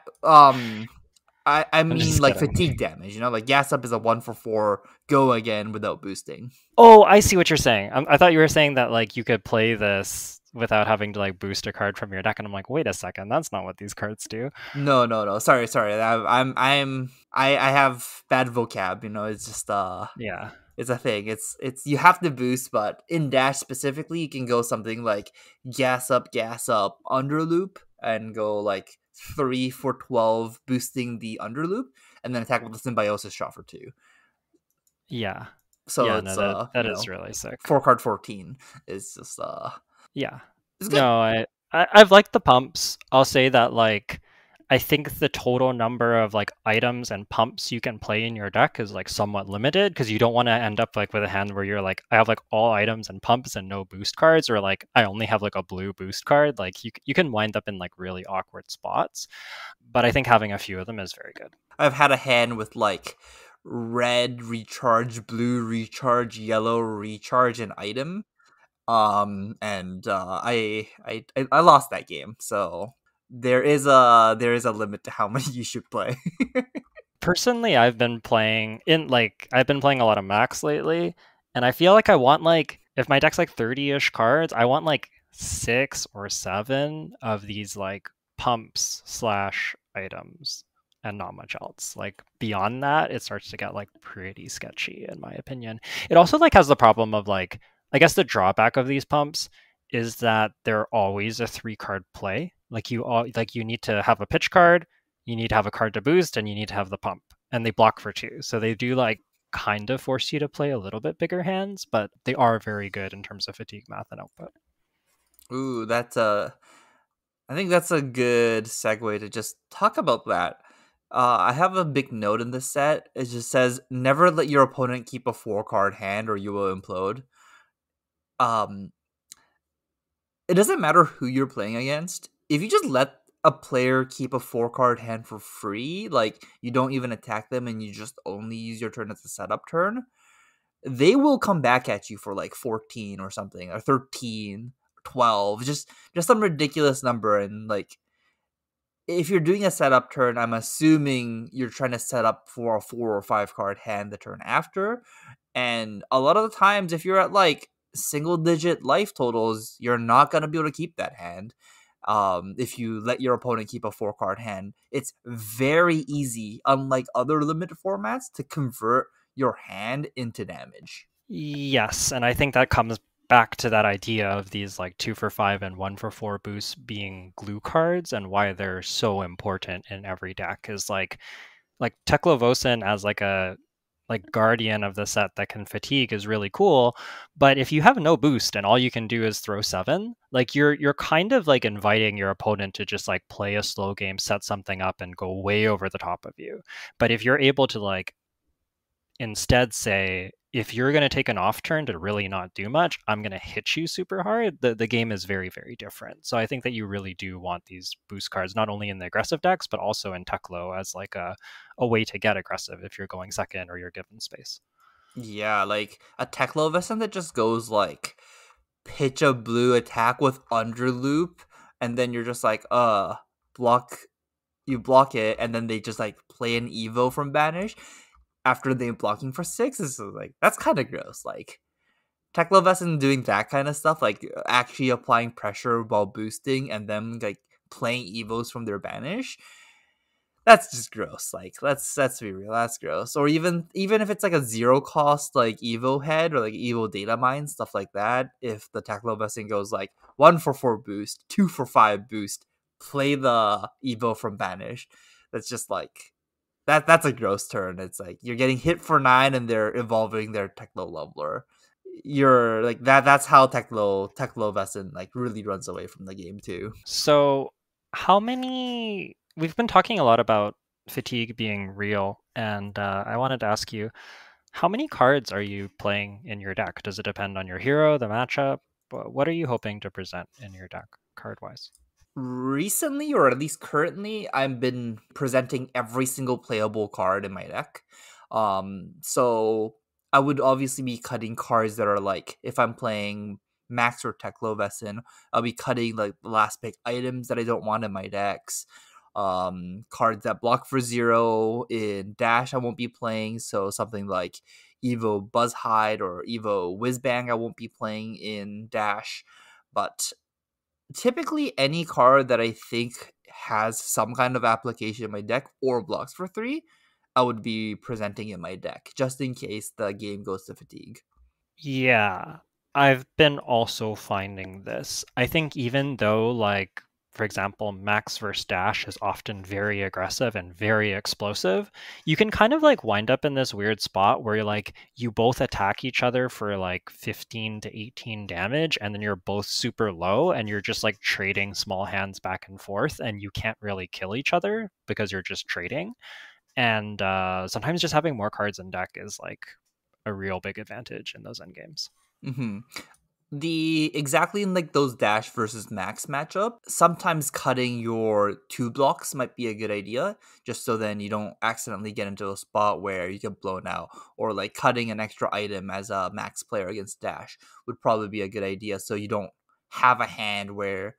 I'm mean just like kidding. fatigue damage. You know, like gas up is a 1 for 4 go again without boosting. Oh, I see what you're saying. I thought you were saying that like you could play this without having to like boost a card from your deck, and I'm like, wait a second, that's not what these cards do. No. Sorry. I have bad vocab. You know, it's just Yeah. it's a thing. It's you have to boost, but in Dash specifically, you can go something like gas up, under loop, and go like 3 for 12, boosting the under loop, and then attack with the symbiosis shot for 2. Yeah. So Yeah, it's no, that is really sick. 4 card 14 is just Yeah. it's good. No, I've liked the pumps. I'll say that like I think the total number of like items and pumps you can play in your deck is like somewhat limited because you don't want to end up like with a hand where you're like I have like all items and pumps and no boost cards, or like I only have like a blue boost card. Like you can wind up in like really awkward spots. But I think having a few of them is very good. I've had a hand with like red recharge, blue recharge, yellow recharge, an item. And I lost that game, so there is a limit to how many you should play. Personally, I've been playing a lot of Max lately, and I feel like I want like if my deck's like 30-ish cards, I want like 6 or 7 of these like pumps slash items and not much else. Like beyond that, it starts to get like pretty sketchy in my opinion. It also like has the problem of like I guess the drawback of these pumps is that they're always a 3 card play. Like you need to have a pitch card, you need to have a card to boost, and you need to have the pump. And they block for 2. So they do like kind of force you to play a little bit bigger hands, but they are very good in terms of fatigue math and output. Ooh, I think that's a good segue to just talk about that. I have a big note in this set. It just says, "Never let your opponent keep a 4 card hand, or you will implode." Um, it doesn't matter who you're playing against. If you just let a player keep a 4 card hand for free, like you don't even attack them and you just only use your turn as a setup turn, they will come back at you for like 14 or something, or 13, 12, just some ridiculous number. And like if you're doing a setup turn, I'm assuming you're trying to set up for a 4 or 5 card hand the turn after. And a lot of the times, if you're at like single digit life totals, you're not going to be able to keep that hand. If you let your opponent keep a 4 card hand, it's very easy, unlike other limited formats, to convert your hand into damage. Yes, and I think that comes back to that idea of these like 2 for 5 and 1 for 4 boosts being glue cards and why they're so important in every deck is like Teklovosin as like a like guardian of the set that can fatigue is really cool. But if you have no boost and all you can do is throw 7, like you're kind of like inviting your opponent to just like play a slow game, set something up, and go way over the top of you. But if you're able to like instead say, if you're going to take an off turn to really not do much, I'm going to hit you super hard, the game is very, very different. So I think that you really do want these boost cards, not only in the aggressive decks, but also in Teklo as like a way to get aggressive if you're going second or you're given space. Yeah, like a Teklovesen that just goes like pitch a blue attack with underloop, and then you're just like, block you block it, and then they just like play an Evo from Banish after they blocking for 6 is like that's kind of gross. Like Teklovesen doing that kind of stuff, like actually applying pressure while boosting and then like playing Evos from their Banish. That's just gross. Like let's be real, that's gross. Or even if it's like a zero cost like Evo head or like Evo data mine, stuff like that. If the Teklovesen goes like 1 for 4 boost, 2 for 5 boost, play the Evo from Banish. That's just like that's a gross turn. It's like you're getting hit for 9 and they're evolving their Teklo leveler. You're like that's how Teklovesen like really runs away from the game too. So how many we've been talking a lot about fatigue being real, and I wanted to ask you, how many cards are you playing in your deck? Does it depend on your hero, the matchup? What are you hoping to present in your deck card wise? Recently, or at least currently, I've been presenting every single playable card in my deck. So I would obviously be cutting cards that are like if I'm playing Max or Teklovesen, I'll be cutting like the last pick items that I don't want in my decks. Cards that block for 0 in Dash I won't be playing, so something like Evo Buzzhide or Evo Whizbang I won't be playing in Dash. But typically any card that I think has some kind of application in my deck or blocks for 3, I would be presenting in my deck just in case the game goes to fatigue. Yeah, I've been also finding this. I think even though, like, for example, Max versus Dash is often very aggressive and very explosive, you can kind of like wind up in this weird spot where you're like, you both attack each other for like 15 to 18 damage, and then you're both super low, and you're just like trading small hands back and forth, and you can't really kill each other because you're just trading. And sometimes just having more cards in deck is like a real big advantage in those end games. hmm The exactly in like those Dash versus Max matchup, sometimes cutting your 2 blocks might be a good idea, just so then you don't accidentally get into a spot where you get blown out, or like cutting an extra item as a Max player against Dash would probably be a good idea, so you don't have a hand where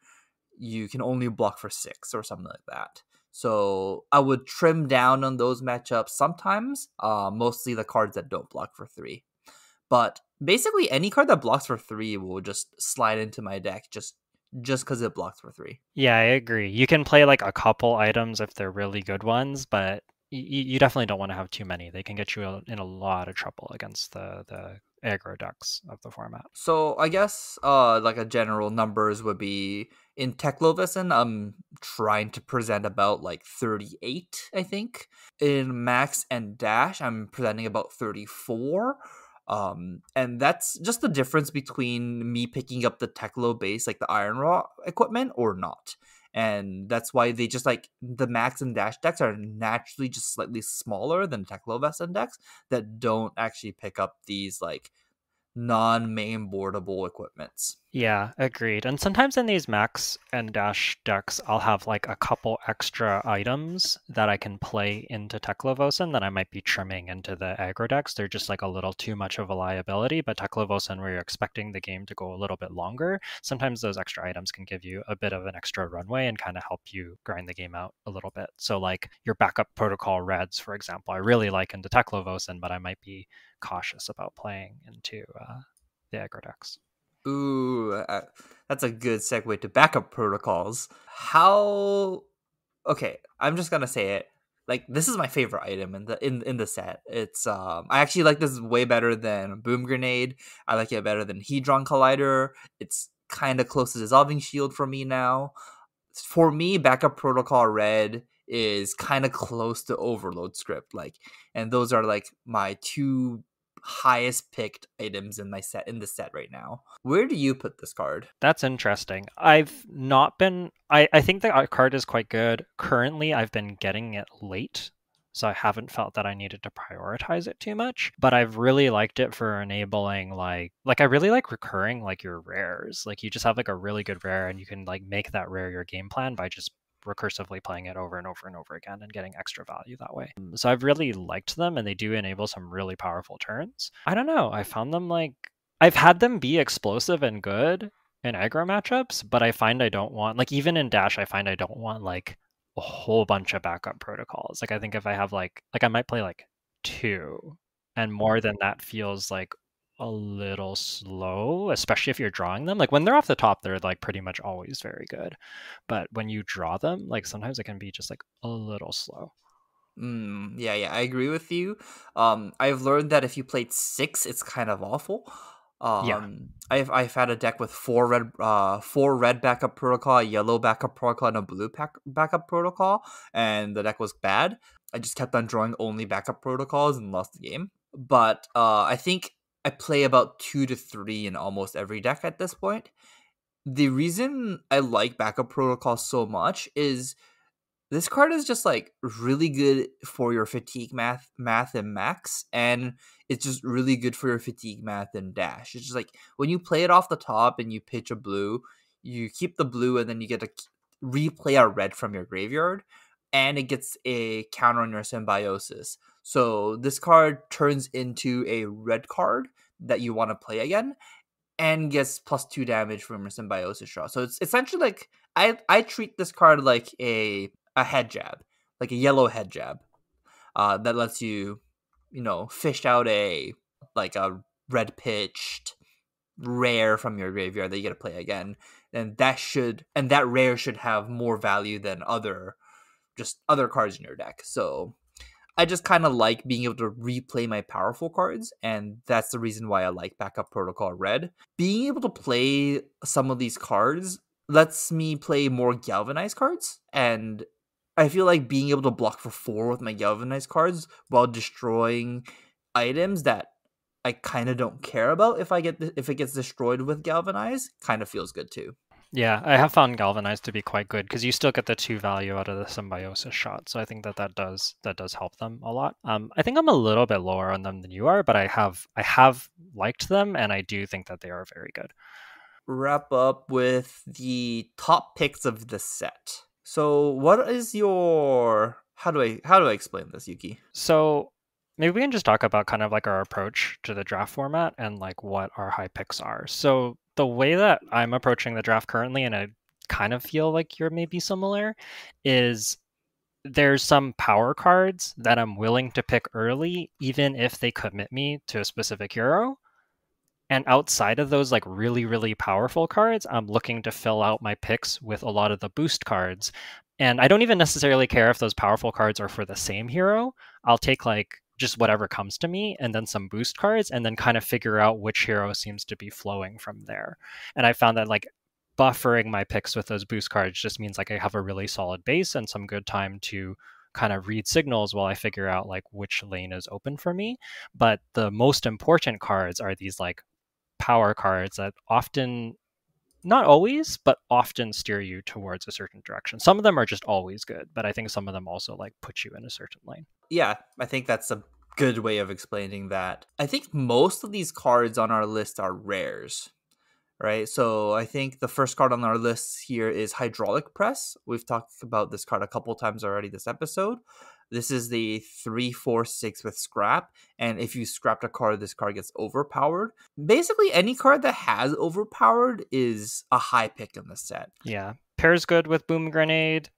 you can only block for 6 or something like that. So I would trim down on those matchups sometimes, mostly the cards that don't block for 3. But basically, any card that blocks for 3 will just slide into my deck just because it blocks for 3. Yeah, I agree. You can play like a couple items if they're really good ones, but you definitely don't want to have too many. They can get you in a lot of trouble against the aggro decks of the format. So I guess like a general numbers would be in Teklovesen, I'm trying to present about like 38, I think. In Max and Dash, I'm presenting about 34. And that's just the difference between me picking up the Teklo base, like the Iron Raw equipment, or not. And that's why they just like the Max and Dash decks are naturally just slightly smaller than Teklovesen decks that don't actually pick up these like non-main boardable equipments. Yeah, agreed. And sometimes in these Max and Dash decks, I'll have like a couple extra items that I can play into Teklovosen that I might be trimming into the aggro decks. They're just like a little too much of a liability, but Teklovosen, where you're expecting the game to go a little bit longer, sometimes those extra items can give you a bit of an extra runway and kind of help you grind the game out a little bit. So like your backup protocol reds, for example, I really like into Teklovosen, but I might be cautious about playing into the aggro decks. Ooh, that's a good segue to backup protocols. How? Okay, I'm just gonna say it. like this is my favorite item in the set. It's I actually like this way better than Boom Grenade. I like it better than Hedron Collider. It's kind of close to Dissolving Shield for me now. For me, Backup Protocol Red is kind of close to Overload Script, like, and those are like my two highest picked items in the set right now. Where do you put this card? That's interesting. I've not been. I think the card is quite good. Currently, I've been getting it late, so I haven't felt that I needed to prioritize it too much. But I've really liked it for enabling like I really like recurring like your rares. Like you just have like a really good rare, and you can like make that rare your game plan by just recursively playing it over and over and over again and getting extra value that way. So I've really liked them, and they do enable some really powerful turns. I don't know. I found them like I've had them be explosive and good in aggro matchups, but I find I don't want like even in dash I find I don't want like a whole bunch of backup protocols. Like I think if I have like I might play like two, and more than that feels like a little slow, especially if you're drawing them. Like when they're off the top, they're like pretty much always very good. But when you draw them, like sometimes it can be just like a little slow. Yeah, yeah, I agree with you. I've learned that if you played six, it's kind of awful. Yeah. I've had a deck with four red backup protocol, a yellow backup protocol, and a blue backup protocol, and the deck was bad. I just kept on drawing only backup protocols and lost the game. But I think I play about 2 to 3 in almost every deck at this point. The reason I like backup protocol so much is this card is just like really good for your fatigue math and max, and it's just really good for your fatigue math and dash. It's just like when you play it off the top and you pitch a blue, you keep the blue and then you get to replay a red from your graveyard, and it gets a counter on your symbiosis. So this card turns into a red card that you want to play again, and gets +2 damage from your symbiosis draw. So it's essentially like I treat this card like a head jab, like a yellow head jab, that lets you, fish out a red pitched rare from your graveyard that you get to play again, and that rare should have more value than other cards in your deck. So I just kind of like being able to replay my powerful cards, and that's the reason why I like Backup Protocol Red. Being able to play some of these cards lets me play more galvanized cards, and I feel like being able to block for 4 with my galvanized cards while destroying items that I kind of don't care about if it gets destroyed with galvanized kind of feels good too. Yeah, I have found Galvanized to be quite good because you still get the 2 value out of the symbiosis shot. So I think that does help them a lot. I think I'm a little bit lower on them than you are, but I have liked them, and I do think that they are very good. Wrap up with the top picks of the set. So, what is your how do I explain this, Yuki? So maybe we can just talk about kind of like our approach to the draft format and like what our high picks are. So the way that I'm approaching the draft currently, and I kind of feel like you're maybe similar, is there's some power cards that I'm willing to pick early, even if they commit me to a specific hero. And outside of those like really, really powerful cards, I'm looking to fill out my picks with a lot of the boost cards. And I don't even necessarily care if those powerful cards are for the same hero. I'll take like just whatever comes to me and then some boost cards and then kind of figure out which hero seems to be flowing from there. And I found that like buffering my picks with those boost cards just means like I have a really solid base and some good time to kind of read signals while I figure out like which lane is open for me. But the most important cards are these like power cards that often, not always, but often steer you towards a certain direction. Some of them are just always good, but I think some of them also like put you in a certain lane. Yeah, I think that's a good way of explaining that. I think most of these cards on our list are rares, right? So I think the first card on our list here is Hydraulic Press. We've talked about this card a couple times already this episode. This is the 3/4/6 with scrap, and if you scrapped a card, this card gets overpowered. Basically, any card that has overpowered is a high pick in the set. Yeah. Pairs good with Boom Grenade.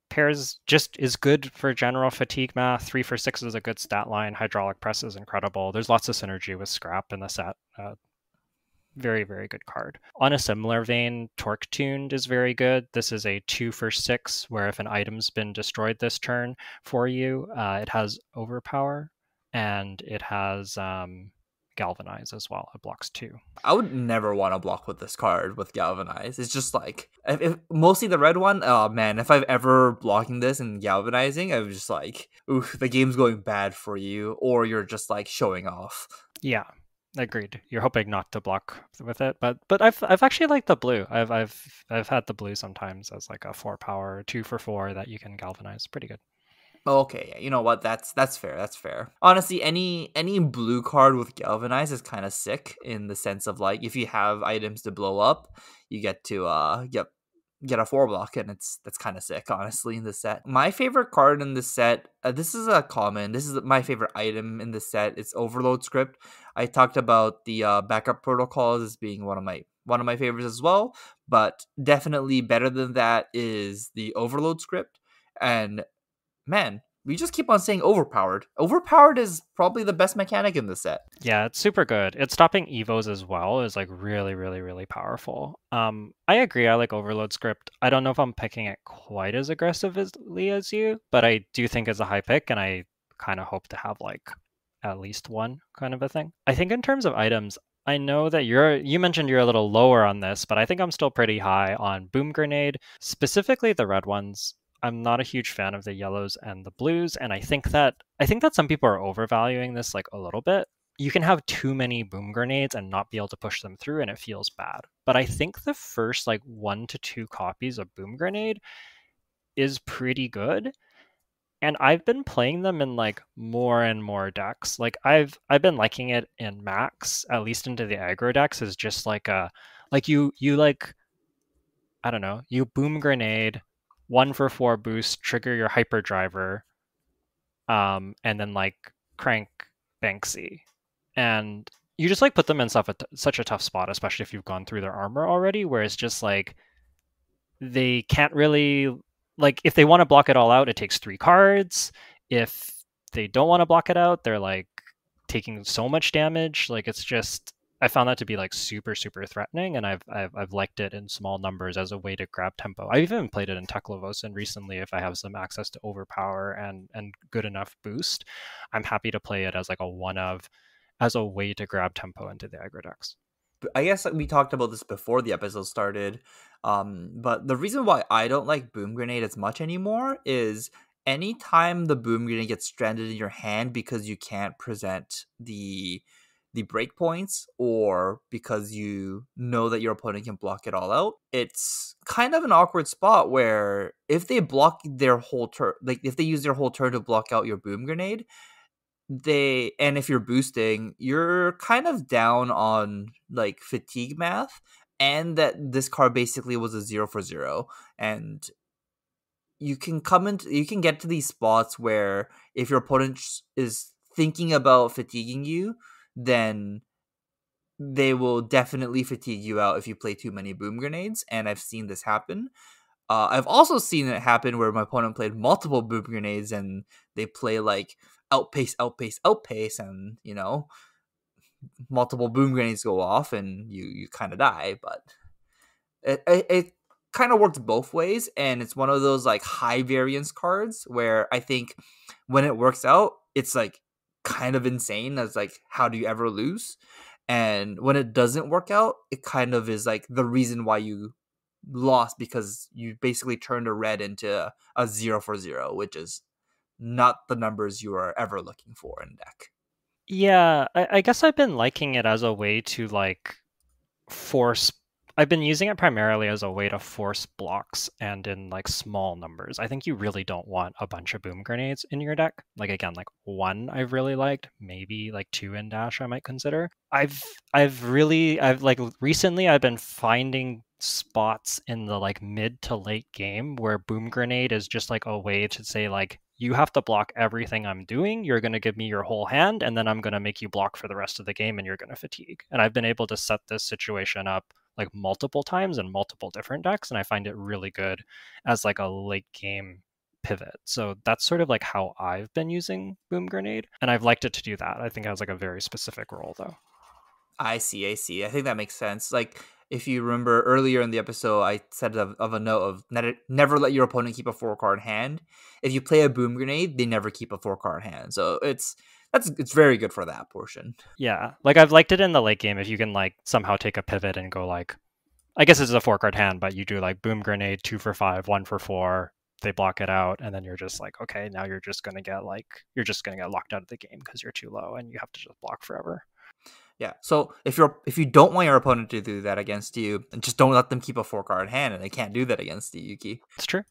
Pairs just is good for general fatigue math. 3/6 is a good stat line. Hydraulic Press is incredible. There's lots of synergy with scrap in the set. Very, very good card. On a similar vein, Torque Tuned is very good. This is a 2 for 6, where if an item's been destroyed this turn for you, it has Overpower and it has Galvanize as well. It blocks 2. I would never want to block with this card with Galvanize. It's just like if mostly the red one. Oh man, if I've ever blocking this and galvanizing, I was just like, ooh, the game's going bad for you, or you're just like showing off. Yeah, agreed. You're hoping not to block with it, but I've actually liked the blue. I've had the blue sometimes as like a 4 power, 2 for 4 that you can galvanize. Pretty good. Okay, yeah, you know what? That's fair. That's fair. Honestly, any blue card with Galvanize is kind of sick in the sense of like if you have items to blow up, you get to get a 4 block, and that's kind of sick. Honestly, in the set, my favorite card in the set. This is a common. This is my favorite item in the set. It's Overload Script. I talked about the backup protocols as being one of my favorites as well, but definitely better than that is the Overload Script. And man, we just keep on saying overpowered. Overpowered is probably the best mechanic in the set. Yeah, it's super good. It's stopping evos as well is like really, really, really powerful. I agree. I like Overload Script. I don't know if I'm picking it quite as aggressively as you, but I do think it's a high pick, and I kind of hope to have like at least one kind of a thing. I think in terms of items, I know that you mentioned you're a little lower on this, but I think I'm still pretty high on Boom Grenade, specifically the red ones. I'm not a huge fan of the yellows and the blues, and I think that some people are overvaluing this like a little bit. You can have too many boom grenades and not be able to push them through, and it feels bad. But I think the first like 1 to 2 copies of boom grenade is pretty good, and I've been playing them in like more and more decks. Like I've been liking it in max, at least into the aggro decks, is just like a like you like I don't know, you boom grenade, 1 for 4 boost, trigger your hyperdriver, and then like crank Banksy, and you just like put them in such a tough spot, especially if you've gone through their armor already, where it's just like they can't really like if they want to block it all out, it takes 3 cards. If they don't want to block it out, they're like taking so much damage. Like it's just I found that to be like super super threatening, and I've liked it in small numbers as a way to grab tempo. I've even played it in Teklovos, and recently if I have some access to overpower and good enough boost, I'm happy to play it as like a one of as a way to grab tempo into the aggro decks. I guess we talked about this before the episode started. But the reason why I don't like Boom Grenade as much anymore is anytime the Boom Grenade gets stranded in your hand because you can't present the breakpoints, or because you know that your opponent can block it all out, it's kind of an awkward spot where if they block their whole turn, like if they use their whole turn to block out your Boom Grenade, and if you're boosting, you're kind of down on like fatigue math, and that this card basically was a 0 for 0, and you can get to these spots where if your opponent is thinking about fatiguing you, then they will definitely fatigue you out if you play too many boom grenades, and I've seen this happen. I've also seen it happen where my opponent played multiple boom grenades and they play like outpace, outpace, outpace, and multiple boom grenades go off and you kind of die. But it kind of works both ways, and it's one of those like high variance cards where I think when it works out, it's like kind of insane. As like, how do you ever lose? And when it doesn't work out, it kind of is like the reason why you lost, because you basically turned a red into a 0 for 0, which is not the numbers you are ever looking for in deck. Yeah, I guess I've been liking it as a way to like force I've been using it primarily as a way to force blocks and in like small numbers. I think you really don't want a bunch of boom grenades in your deck. Like again, like one I've really liked, maybe like two in dash I might consider. I've like recently I've been finding spots in the like mid to late game where boom grenade is just like a way to say like you have to block everything I'm doing. You're going to give me your whole hand, and then I'm going to make you block for the rest of the game, and you're going to fatigue. And I've been able to set this situation up like multiple times in multiple different decks, and I find it really good as like a late game pivot. So that's sort of like how I've been using Boom Grenade, and I've liked it to do that. I think it has like a very specific role though. I see, I see. I think that makes sense. Like, if you remember earlier in the episode, I said of a note of never let your opponent keep a 4 card hand. If you play a boom grenade, they never keep a 4 card hand. So it's very good for that portion. Yeah, like I've liked it in the late game if you can like somehow take a pivot and go like, I guess it's a 4 card hand, but you do like boom grenade 2 for 5, 1 for 4. They block it out, and then you're just like, okay, now you're just gonna get locked out of the game because you're too low, and you have to just block forever. Yeah. So if you don't want your opponent to do that against you, then just don't let them keep a 4 card hand, and they can't do that against you, Yuki. It's true.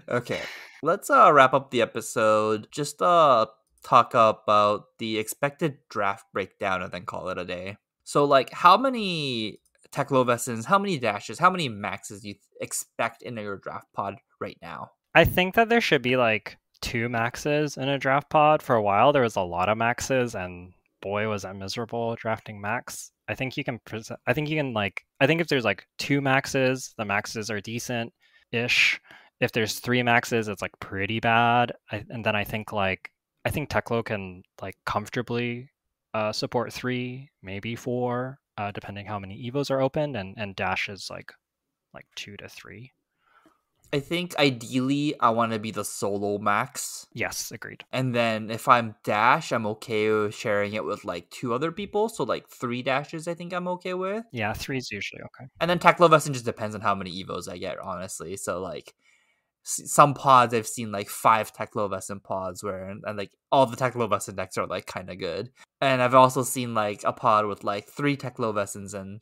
Okay. Let's wrap up the episode. Just talk about the expected draft breakdown and then call it a day. So like how many Teklovessons, how many dashes, how many maxes do you expect in your draft pod right now? I think that there should be like 2 maxes in a draft pod. For a while, there was a lot of maxes, and boy, was I miserable drafting max. I think you can. I think you can like. I think if there's like 2 maxes, the maxes are decent ish. If there's 3 maxes, it's like pretty bad. And then I think Teklo can like comfortably support 3, maybe 4, depending how many evos are opened, and dash is like 2 to 3. I think ideally I want to be the solo max. Yes, agreed. And then if I'm dash, I'm okay with sharing it with like 2 other people. So like 3 dashes, I think I'm okay with. Yeah, 3 is usually okay. And then Teklovesson just depends on how many evos I get, honestly. So like some pods I've seen like 5 Teklovesson pods where and like all the Teklovesson decks are like kind of good. And I've also seen like a pod with like 3 Teklovessons and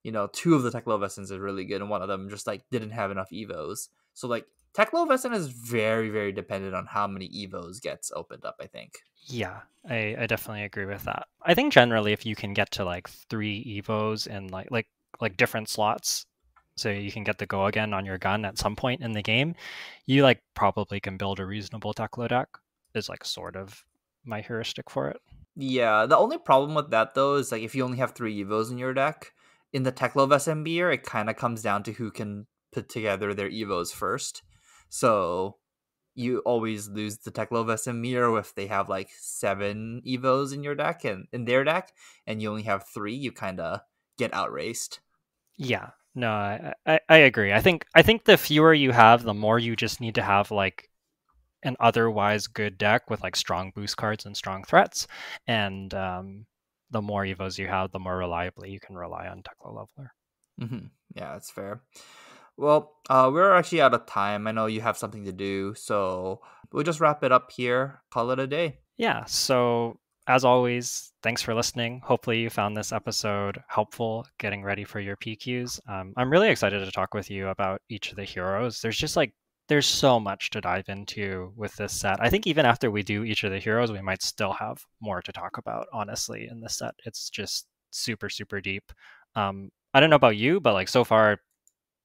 2 of the Teklovessons is really good and one of them just like didn't have enough evos. So like Teklovesson is very, very dependent on how many evos gets opened up, I think. Yeah, I definitely agree with that. I think generally if you can get to like 3 evos in like different slots, so you can get the go again on your gun at some point in the game, you like probably can build a reasonable Teklo deck. Is like sort of my heuristic for it. Yeah, the only problem with that though is like if you only have 3 evos in your deck, in the Teklovesson beer, it kind of comes down to who can put together their evos first. So you always lose the Teklovesson mirror if they have like 7 evos in your deck and in their deck, and you only have 3. You kind of get outraced. Yeah, no, I agree. I think the fewer you have, the more you just need to have like an otherwise good deck with like strong boost cards and strong threats, and the more evos you have, the more reliably you can rely on Teklo Leveler. Yeah, that's fair. Well, we're actually out of time. I know you have something to do, so we'll just wrap it up here. Call it a day. Yeah, so as always, thanks for listening. Hopefully you found this episode helpful getting ready for your PQs. I'm really excited to talk with you about each of the heroes. There's so much to dive into with this set. I think even after we do each of the heroes, we might still have more to talk about, honestly, in this set. It's just super, super deep. I don't know about you, but like so far,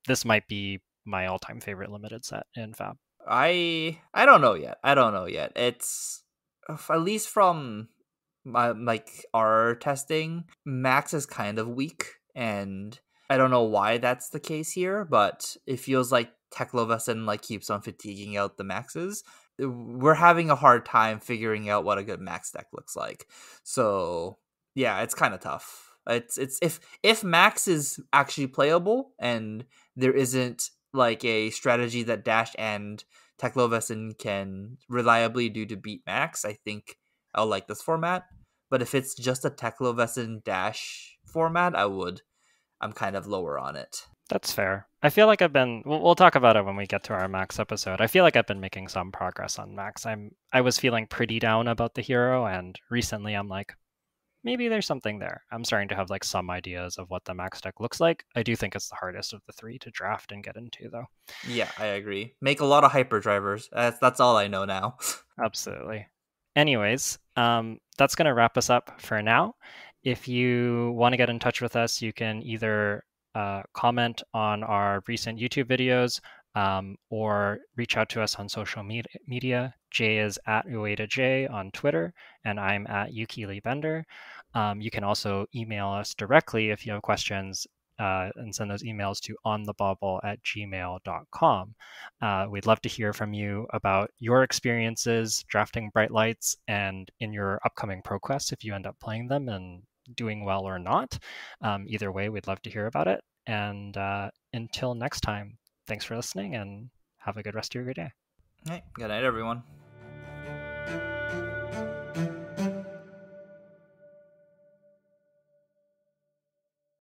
this might be my all-time favorite limited set in Fab. I don't know yet. I don't know yet. It's at least from my like our testing, Max is kind of weak, and I don't know why that's the case here, but it feels like Teklovesson like keeps on fatiguing out the maxes. We're having a hard time figuring out what a good max deck looks like. So yeah, it's kind of tough. It's if Max is actually playable and there isn't like a strategy that Dash and Teklovesson can reliably do to beat Max, I think I'll like this format. But if it's just a Teklovesson Dash format, I'm kind of lower on it. That's fair. I feel like we'll talk about it when we get to our Max episode. I feel like I've been making some progress on Max. I was feeling pretty down about the hero, and recently I'm like, maybe there's something there. I'm starting to have like some ideas of what the Max deck looks like. I do think it's the hardest of the 3 to draft and get into, though. Yeah, I agree. Make a lot of hyperdrivers. That's all I know now. Absolutely. Anyways, that's going to wrap us up for now. If you want to get in touch with us, you can either comment on our recent YouTube videos or reach out to us on social media. Jay is at UetaJ on Twitter, and I'm at Yuki Bender. You can also email us directly if you have questions and send those emails to onthebauble@gmail.com. We'd love to hear from you about your experiences drafting Bright Lights and in your upcoming pro quests if you end up playing them, and doing well or not. Either way, we'd love to hear about it. And until next time, thanks for listening and have a good rest of your day. Hey, good night, everyone.